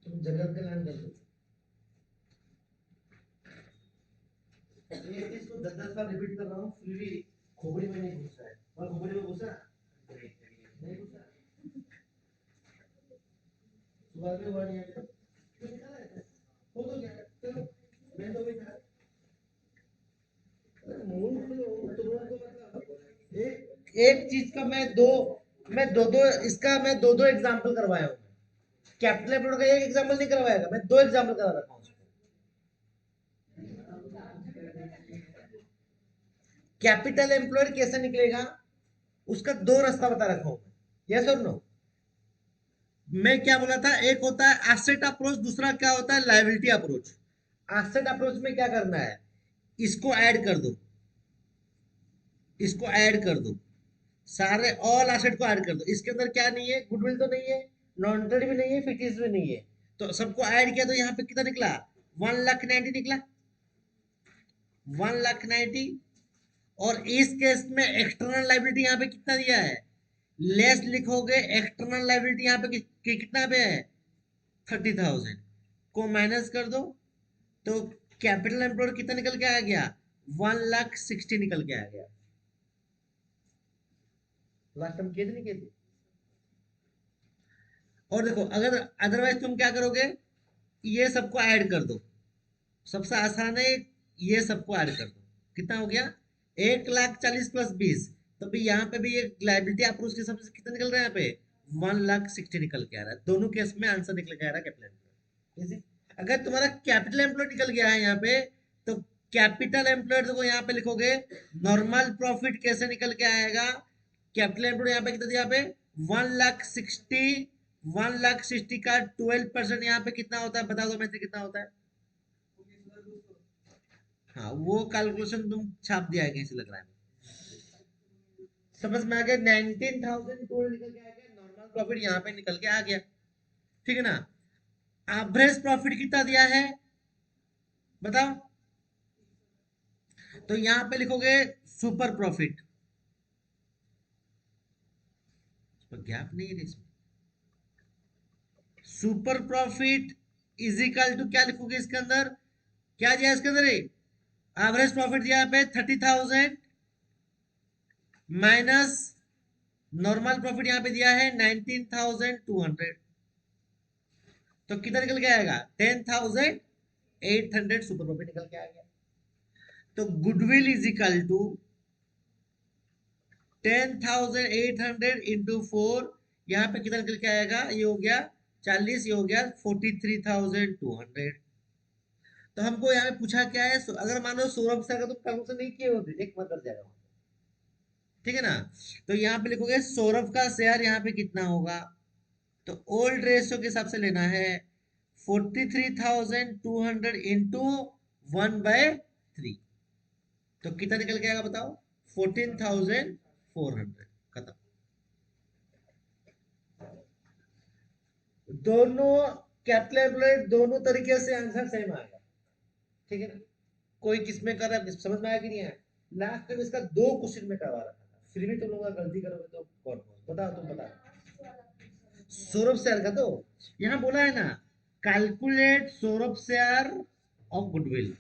तुम जगत का नाम कर दो एक चीज को 10-10 बार रिपीट कर रहा हूँ फिर भी खोपड़ी में नहीं घुस रहा है और खोपड़ी में घुसा नहीं घुसा सुबह में हुआ नहीं है क्यों निकाला है हो तो गया चलो मैं तो वही था मूड को तुरंत को मतलब एक चीज का मैं दो मैं दो दो एग्जांपल करवाया हूँ। कैपिटल एम्प्लॉय का एक एग्जांपल नहीं करवाएगा मैं दो एग्जांपल करा रखा हूँ। कैपिटल एम्प्लॉयड कैसे निकलेगा उसका दो रास्ता बता रखा हूं यस और नो। मैं क्या बोला था एक होता है एसेट अप्रोच दूसरा क्या होता है लायबिलिटी अप्रोच। एसेट अप्रोच में क्या करना है इसको ऐड कर दो इसको ऐड कर दो सारे ऑल एसेट को ऐड कर दो इसके अंदर क्या नहीं है गुडविल तो नहीं है नॉन ट्रेड भी नहीं है फिक्स भी नहीं है तो सबको ऐड किया तो यहाँ पे कितना निकला 1,90,000 निकला 1,90,000 और इस केस में एक्सटर्नल लाइबिलिटी यहाँ पे कितना दिया है लेस लिखोगे एक्सटर्नल लाइबिलिटी यहाँ पे कितना पे है 30,000 को माइनस कर दो तो कैपिटल एम्प्लॉयड कितना निकल के आ गया 1,60,000 निकल के आ गया। लास्ट टाइम किए थे नहीं किए थे? और देखो अगर अदरवाइज तुम क्या करोगे ये सबको ऐड कर दो सबसे आसान है ये सबको ऐड कर दो कितना हो गया 1,40,000 प्लस 20 तो भी यहाँ पे भी ये लाइबिलिटी अप्रोच के सबसे कितना निकल रहा है यहाँ पे 1,60,000 निकल के आ रहा है दोनों केस में आंसर निकल के आ रहा है कैपिटल एम्प्लॉय। अगर तुम्हारा कैपिटल एम्प्लॉय निकल गया है यहाँ पे तो कैपिटल एम्प्लॉय को यहाँ पे लिखोगे नॉर्मल प्रॉफिट कैसे निकल के आएगा कैपिटल एम्प्लॉय यहाँ पे कितना दिया पे 1,60,000 का 12% यहाँ पे कितना होता है बता दो मैं से कितना होता है। हाँ वो कैलकुलेशन तुम छाप दिया है कैसे लग रहा है समझ में आ गया 19,000 निकल के आ गया नॉर्मल प्रॉफिट यहाँ पे निकल के आ गया ठीक है ना। एवरेज प्रॉफिट कितना दिया है बताओ तो यहाँ पे लिखोगे सुपर प्रॉफिट गैप नहीं है इसमें super profit is equal to क्या लिखोगे इसके अंदर क्या दिया इसके अंदर एवरेज प्रॉफिट दिया पे 30,000 माइनस नॉर्मल प्रॉफिट यहाँ पे दिया है 19,200, तो कितना निकल के आएगा 10,800 सुपर प्रॉफिट निकल के आ गया। तो goodwill is equal to 10,800 into 4, यहाँ पे कितना निकल के आएगा, ये हो गया 40, ये हो गया 43,200। तो हमको यहाँ पे पूछा क्या है, अगर मान लो सौरभ सर का तुम कैलकुलेशन नहीं किए होते, एक मत कर जाएगा, ठीक है ना। तो यहाँ पे लिखोगे सौरभ का शेयर यहाँ पे कितना होगा, तो ओल्ड रेशियो के हिसाब से लेना है 43,200 इंटू 1/3, तो कितना निकल के आएगा बताओ, 14,400। खत्म। दोनों कैपिटल एम्प्लॉयड दोनों तरीके से आंसर सेम आएगा, ठीक है ना। कोई किस में कर रहा है समझ में आया कि नहीं आया। लास्ट टाइम इसका 2 क्वेश्चन में करवा रखा था, फिर भी तुम लोग गलती करोगे तो कौन बताओ, तुम बताओ। सौरभ शेयर का तो यहाँ बोला है ना, calculate Saurabh share of goodwill,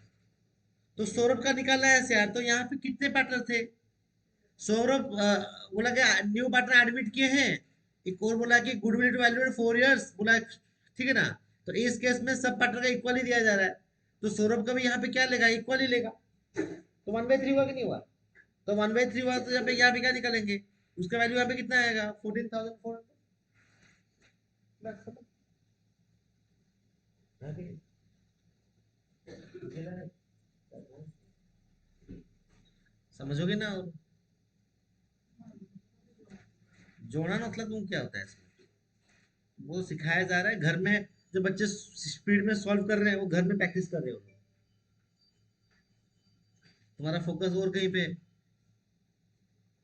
तो सौरभ का निकालना है शेयर, तो यहाँ पे कितने पार्टनर थे, सौरभ बोला कि न्यू पार्टनर एडमिट किए हैं, एक और बोला कि गुडविल टू वैल्यू 4 इयर्स बोला, ठीक है ना। तो इस केस में सब पार्टनर का इक्वली दिया जा रहा है, तो सौरभ का भी यहाँ पे क्या लेगा, इक्वली लेगा, तो 1/3 हुआ कि नहीं हुआ, तो 1/3 हुआ, तो यहाँ पे क्या निकालेंगे, उसका वैल्यू यहाँ पे कितना आएगा 14,400। बस खत्म। हाँ, ठीक है। समझोगे ना। और जोड़ना मतलब तुम क्या होता है इसमें, वो सिखाया जा रहा है घर में, जो बच्चे स्पीड में सॉल्व कर रहे हैं वो घर में प्रैक्टिस कर रहे हो, तुम्हारा फोकस और कहीं पे,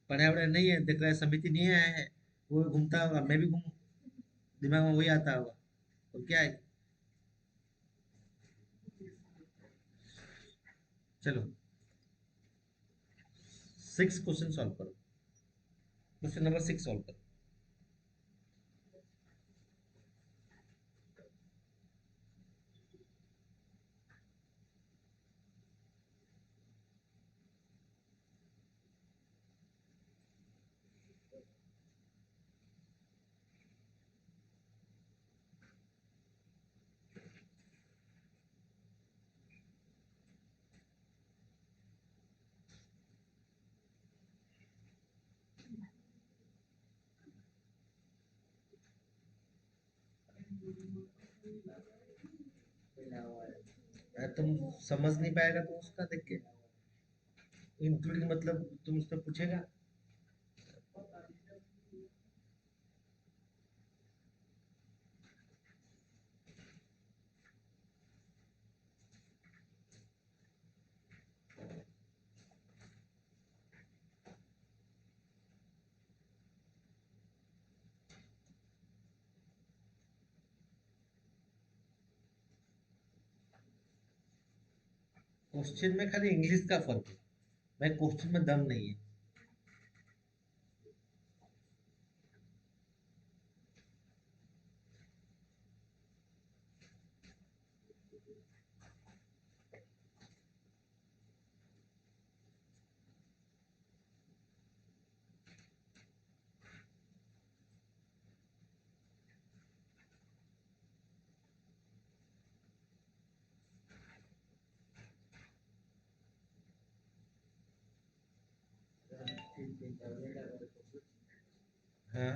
पढ़ाई वढ़ाई नहीं है, देख रहा है समिति नहीं आया है, वो भी घूमता होगा, मैं भी घूमू, दिमाग में वही आता होगा, तो क्या है। चलो 6 क्वेश्चन सॉल्व करो, क्वेश्चन नंबर 6 सॉल्व करो। तुम समझ नहीं पाएगा तो उसका देख के, इंक्लूडिंग मतलब तुम उससे पूछेगा। क्वेश्चन में खाली इंग्लिश का फर्क है, भाई क्वेश्चन में दम नहीं है। हाँ,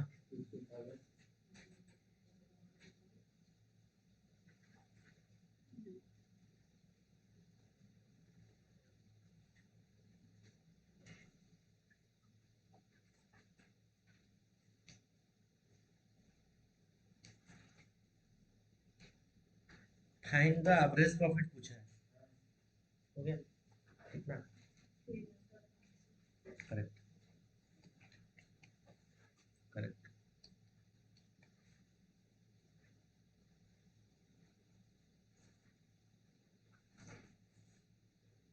फाइंड द एवरेज प्रॉफिट पूछा है, हो गया कितना, करेक्ट, करेक्ट।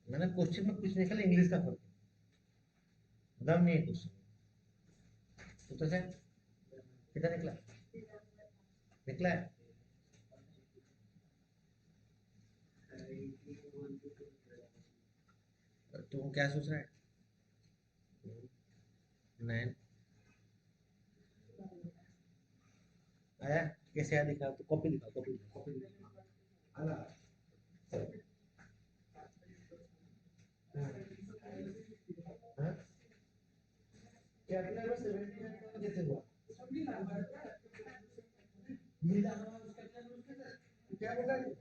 मैंने क्वेश्चन में कुछ निकला, इंग्लिश का फर्क है, दम नहीं है क्वेश्चन, तो सर कितना निकला, निकला है। तुम क्या सोच रहा है, 9 आया? कैसे आया दिखा, तो कॉपी दिखा, कॉपी कॉपी आला। हाँ? कैपिटल में 79 कैसे हुआ? मिला हुआ उसका क्या क्या बोला है?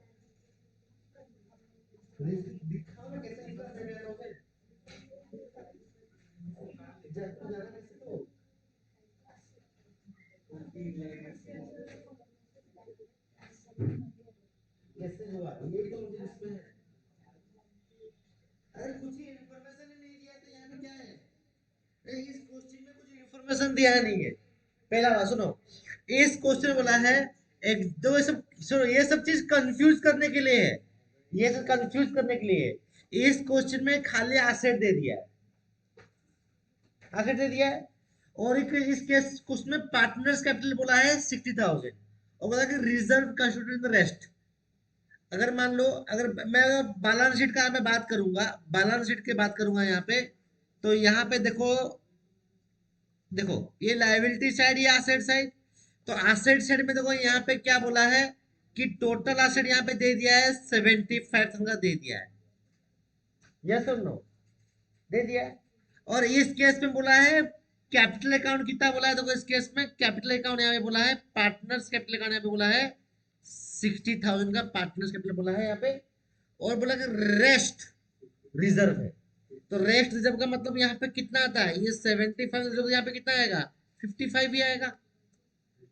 दिखाओ ना कैसे निकला 79 जाना कैसे तो कैसे हुआ ये तो मुझे इसमें है। अरे कुछ ही इंफॉर्मेशन ही नहीं दिया तो यहाँ पे क्या है? अरे इस क्वेश्चन में कुछ इंफॉर्मेशन दिया नहीं है। पहला बात सुनो, इस क्वेश्चन बोला है एक दो, ये सब सुनो, ये सब चीज कंफ्यूज करने के लिए है, ये सब कंफ्यूज करने के लिए है। इस क्वेश्चन में खाली एसेट दे दिया है, एसेट दे दिया है। और एक इस केस क्वेश्चन में पार्टनर्स कैपिटल बोला है 60,000 और बोला कि रिजर्व कंस्टिट्यूट द रेस्ट। अगर मान लो, अगर मैं बैलेंस शीट का मैं बात करूंगा, बैलेंस शीट की बात करूंगा यहाँ पे, तो यहाँ पे देखो, देखो ये लायबिलिटी साइड, ये एसेट साइड। तो एसेट साइड में देखो यहाँ पे क्या बोला है कि टोटल एसेट यहाँ पे दे दिया है 75,000 का दे दिया है, यस और नो? दे दिया है। और इस केस में बोला है कैपिटल अकाउंट कितना बोला है, देखो इस केस में कैपिटल अकाउंट यहाँ पे बोला है, पार्टनर्स कैपिटल अकाउंट यहाँ पे बोला है 60,000 का पार्टनर्स कैपिटल बोला है यहाँ पे। और बोला कि रेस्ट रिजर्व है। तो रेस्ट रिजर्व का मतलब यहाँ पे कितना आता है, ये 75 रिजर्व, यहाँ पे कितना आएगा, 55 ही आएगा।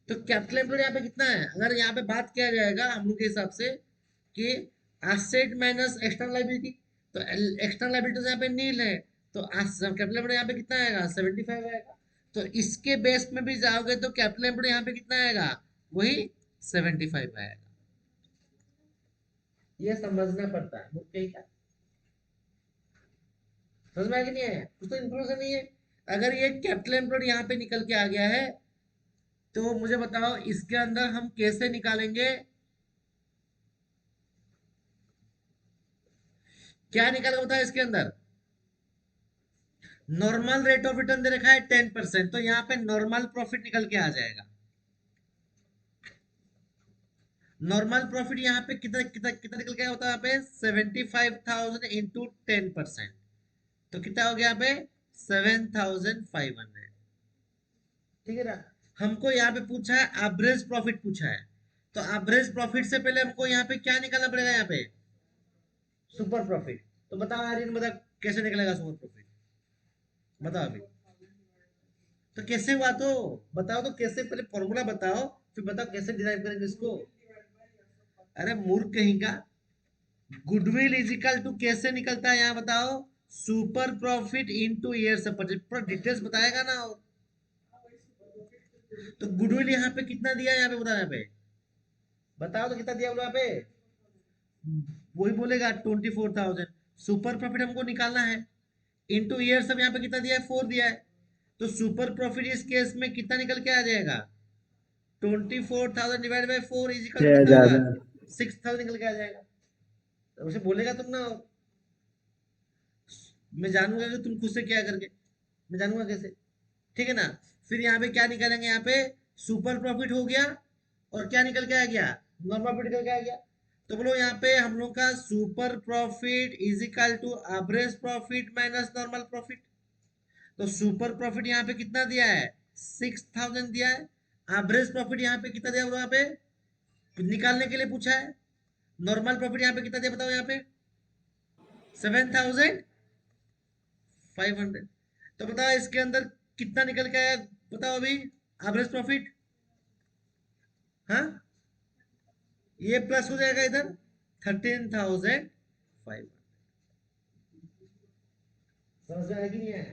तो कैपिटल एम्प्लॉयड यहाँ पे कितना है, अगर यहाँ पे बात किया जाएगा हम लोग के हिसाब से कि एसेट माइनस एक्सटर्नल लायबिलिटी, तो एक्सटर्नल लायबिलिटी यहाँ पे नील है, तो कैपिटल एम्प्लॉयड यहाँ पे कितना आएगा, 75 आएगा। तो इसके बेस में भी जाओगे तो कैपिटल एम्प्लॉयड यहाँ पे कितना आएगा, वही 75 आएगा। ये समझना पड़ता है मुझे, क्या समझ में आया कि नहीं है? कुछ तो इन्फॉर्मेशन नहीं है। अगर ये कैपिटल एम्प्लॉयड यहाँ पे निकल के आ गया है, तो मुझे बताओ इसके अंदर हम कैसे निकालेंगे, क्या निकालेगा बताओ इसके अंदर? नॉर्मल रेट ऑफ रिटर्न दे रखा है 10%, तो यहाँ पे नॉर्मल प्रॉफिट निकल के आ जाएगा। नॉर्मल प्रॉफिट यहाँ पे कितना कितना कितना निकल के होता है, यहाँ पे 75,000 इंटू 10%, तो कितना हो गया यहाँ पे 7,500। ठीक है ना? हमको यहाँ पे पूछा है एवरेज प्रॉफिट पूछा है, तो एवरेज प्रॉफिट से पहले हमको यहाँ पे क्या निकालना पड़ेगा, यहाँ पे सुपर प्रॉफिट। तो बताओ आर्यन, बता कैसे निकलेगा सुपर प्रॉफिट, बताओ अभी। तो कैसे हुआ, तो बताओ, तो कैसे, पहले फॉर्मूला बताओ, फिर बताओ कैसे डिराइव करेंगे इसको। अरे मूर्ख कहीं का, गुडविल इज इक्वल टू कैसे निकलता है यहाँ बताओ, super profit into years of purchase, पूरा डिटेल्स बताएगा ना। तो गुडविल यहाँ पे कितना दिया है, यहाँ पे बताओ, यहाँ पे बताओ तो कितना दिया बोलो यहाँ पे, वही बोलेगा 24,000। सुपर प्रॉफिट हमको निकालना है, इनटू ईयर्स अब यहाँ पे कितना दिया है, 4 दिया है। तो सुपर प्रॉफिट इस केस में कितना निकल के आ जाएगा, 24,000 divide by 4 is equal to कितना होगा, 6,000 निकल के आ जाएगा। तो उसे बोलेगा तुम ना, मैं जानूंगा कि तुम खुद से क्या करके, मैं जानूंगा कैसे। ठीक है ना? फिर यहाँ पे क्या निकालेंगे, यहाँ पे सुपर प्रॉफिट हो गया, और क्या निकल के आ गया, नॉर्मल प्रॉफिट निकल के आ गया। तो बोलो यहाँ पे हम लोग का super profit is equal to average profit minus normal profit. तो सुपर प्रॉफिट यहाँ पे कितना दिया है, 6,000 दिया है। एवरेज प्रॉफिट यहाँ पे कितना दिया, यहाँ पे निकालने के लिए पूछा है। नॉर्मल प्रॉफिट यहाँ पे कितना दिया बताओ, यहाँ पे 7,500। तो बताओ इसके अंदर कितना निकल के आया, बताओ अभी एवरेज प्रॉफिट। हाँ, ये प्लस हो जाएगा इधर 13,500। समझ में आया कि नहीं आया?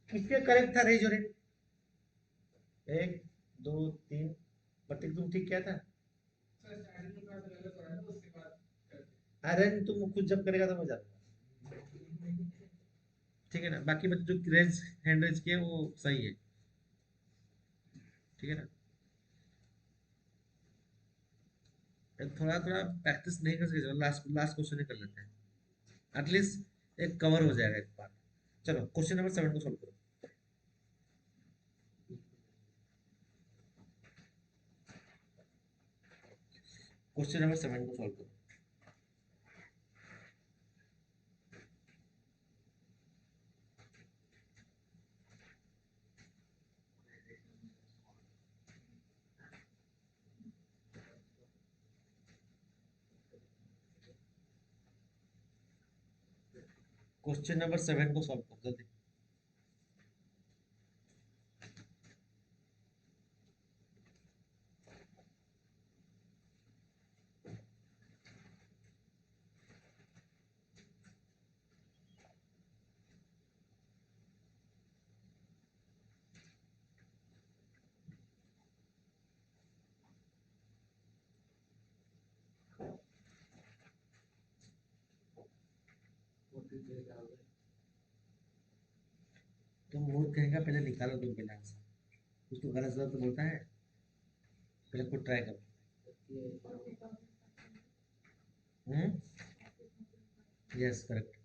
किसके करेक्ट था रेजो रेट, 1 2 3, प्रतीक तुम ठीक क्या था? सर स्टार्टिंग में थोड़ा सा गलत हो रहा है तो उसके बाद अरे तुम खुद जब करेगा तो मैं जानूंगा। ठीक है ना? बाकी बच्चे जो रेज हैंड रेज किए वो सही है, ठीक है ना? थोड़ा थोड़ा प्रैक्टिस नहीं कर सके, लास्ट लास्ट क्वेश्चन ही कर लेते हैं, एटलीस्ट एक कवर हो जाएगा एक बार। चलो क्वेश्चन नंबर 7 को सॉल्व करो। क्वेश्चन नंबर 7 को सॉल्व करो। क्वेश्चन नंबर 7 को सॉल्व करो जल्दी। तुम मूर्ख कहेगा, पहले निकालो तुम पहले आंसर। कुछ तो गलत गलत तो बोलता है, पहले खुद ट्राई करो। Yes correct.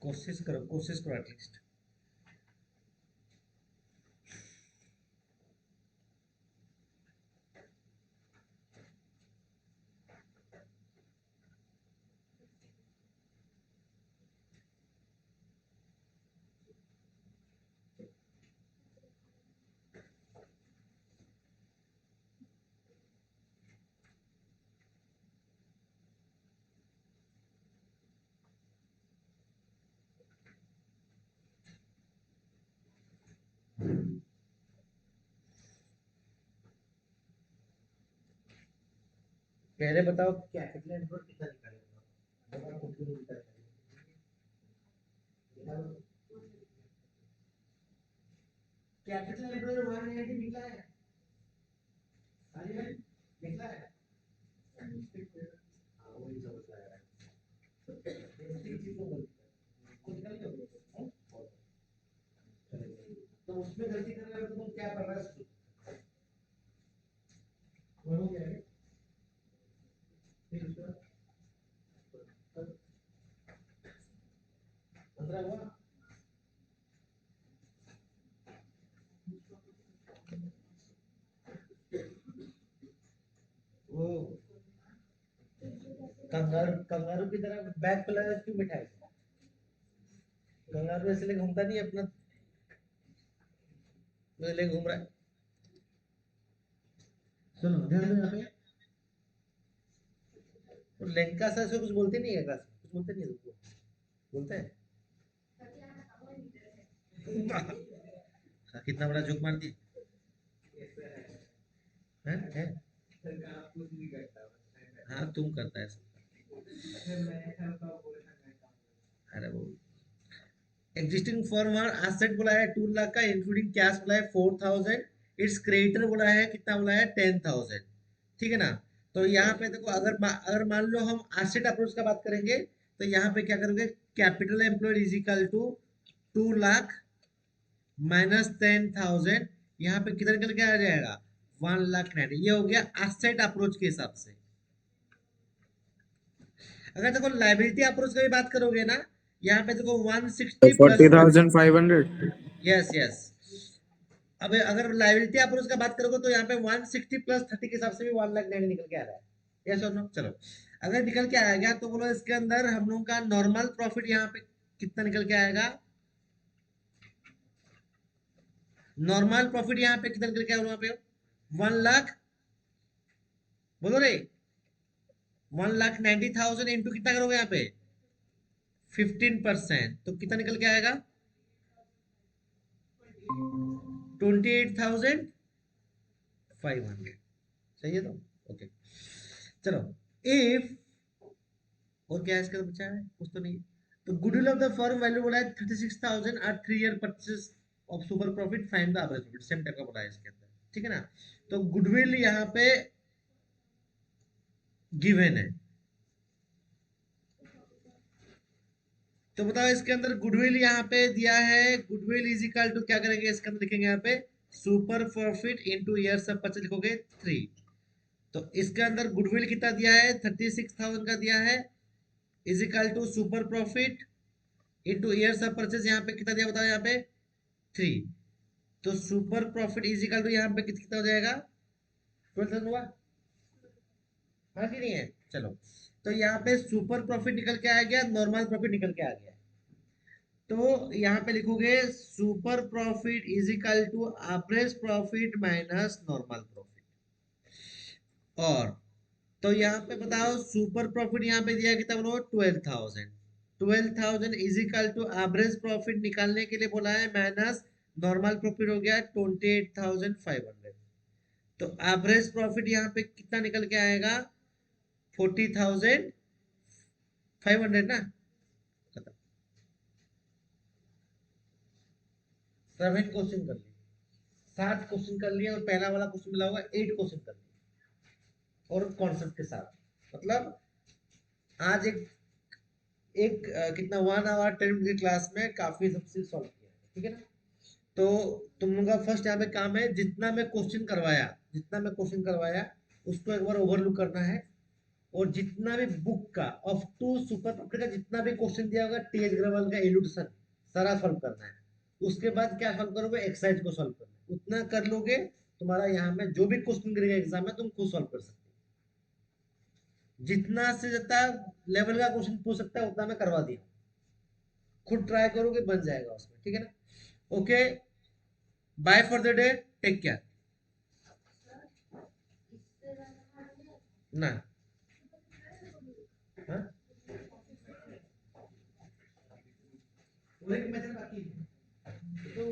कोशिश करो एटलीस्ट। पहले बताओ क्या कितना इनपुट कितना निकालेगा, बताओ खुद भी निकाल। कैपिटल एम्प्लॉय 190 निकला है, अरे भाई निकला है। हाँ वही समझ में आ रहा है। बेसिक चीज को गलती खुद निकल गया। तो उसमें गलती कर रहे हो तो तुम क्या कर रहा है? हो गया है। फिर उसके बाद 15 हुआ। वो कंगारू कंगारू की तरह बैग पे लगा क्यों बिठाए? कंगारू ऐसे लेके घूमता नहीं है अपना, लेके घूम रहा है। सुनो ध्यान दो यहाँ पे। तो लंका सर से कुछ बोलते नहीं है, क्लास कुछ बोलते नहीं है तुमको? बोलते हैं। हाँ, कितना बड़ा जोक मार दिए है? हाँ तुम करता है सब। अरे वो एग्जिस्टिंग फॉर्म और एसेट बोला है 2 लाख का, इंक्लूडिंग कैश बोला है 4000। इट्स क्रेडिटर बोला है कितना, बोला है 10,000। ठीक है ना? तो यहाँ पे देखो, अगर मान लो हम एसेट अप्रोच का बात करेंगे तो यहाँ पे क्या करोगे, capital employed is equal to 2 lakh minus 10,000। यहाँ पे किधर निकल के आ जाएगा 1,90,000। ये हो गया एसेट अप्रोच के हिसाब से। अगर देखो लाइबिलिटी अप्रोच की भी बात करोगे ना, यहाँ पे देखो 160 प्लस। 40,500. Yes yes. अब अगर लाइबिलिटी अप्रोच का बात करोगे तो यहाँ पे 160 प्लस 30 के हिसाब से भी 1,90,000 निकल के आ रहा है। यस और नो? चलो अगर निकल के आएगा तो बोलो इसके अंदर हम लोगों का नॉर्मल प्रॉफिट यहाँ पे कितना निकल के आएगा। नॉर्मल प्रॉफिट यहाँ पे कितना निकल के आएगा वहां पे 1 लाख, बोलो रे 1,90,000 इंटू कितना करोगे यहाँ पे 15%, तो कितना निकल के आएगा 28,500। सही है? तो ओके चलो। इफ और क्या है इसका बचा है, कुछ तो नहीं है। तो goodwill of the firm value बोला है 36,000 और 3 year purchase of super profit, find the average profit, same type का बोला है इसके अंदर। ठीक है ना? तो गुडविल यहाँ पे गिवन है, तो बताओ इसके अंदर गुडविल यहाँ पे दिया है, गुडविल इज इक्वल टू क्या करेंगे इसके अंदर लिखेंगे यहाँ पे super profit into years of purchase लिखोगे 3। तो इसके अंदर गुडविल कितना दिया है 36,000 का दिया है is equal to super profit into years of purchase यहाँ पे कितना दिया बताओ यहाँ पे 3। तो super profit is equal to यहाँ पे कितना हो जाएगा 12,000 हुआ, हाँ कि नहीं है। चलो तो यहाँ पे सुपर प्रॉफिट निकल के आ गया, नॉर्मल प्रॉफिट निकल के आ गया। तो यहाँ पे लिखोगे super profit is equal to average profit minus normal profit. और तो यहाँ पे बताओ सुपर प्रॉफिट यहाँ पे दिया कितना बोलो 12,000। 12,000 is equal to average profit निकालने के लिए बोला है माइनस नॉर्मल प्रॉफिट हो गया 28,500। तो एवरेज प्रॉफिट यहाँ पे कितना निकल के आएगा 40,500 ना। 7 क्वेश्चन कर लिए, 7 क्वेश्चन कर लिए और पहला वाला क्वेश्चन मिला होगा 8 क्वेश्चन कर लिए और कॉन्सेप्ट के साथ। मतलब आज कितना 1 आवर 10 मिनट की क्लास में काफी सबसे सॉल्व किया, ठीक है ना। तो तुम लोगों का फर्स्ट यहाँ पे काम है जितना मैं क्वेश्चन करवाया उसको एक बार ओवरलुक करना है। और जितना भी बुक का ऑफ टू सुपर प्रॉफिट का जितना भी क्वेश्चन दिया होगा टी एच अग्रवाल का एलुटेशन सारा सॉल्व करना है। उसके बाद क्या सॉल्व करोगे एक्सरसाइज को सॉल्व करना है। उतना कर लोगे तुम्हारा यहाँ में जो भी क्वेश्चन गिरेगा एग्जाम में तुम खुद सॉल्व कर सकते हो। जितना से जितना लेवल का क्वेश्चन पूछ सकता है उतना मैं करवा दिया, खुद ट्राई करोगे बन जाएगा उसमें, ठीक है ना। Okay bye for the day, take care ना। हाँ? और एक मैथड बाकी है तो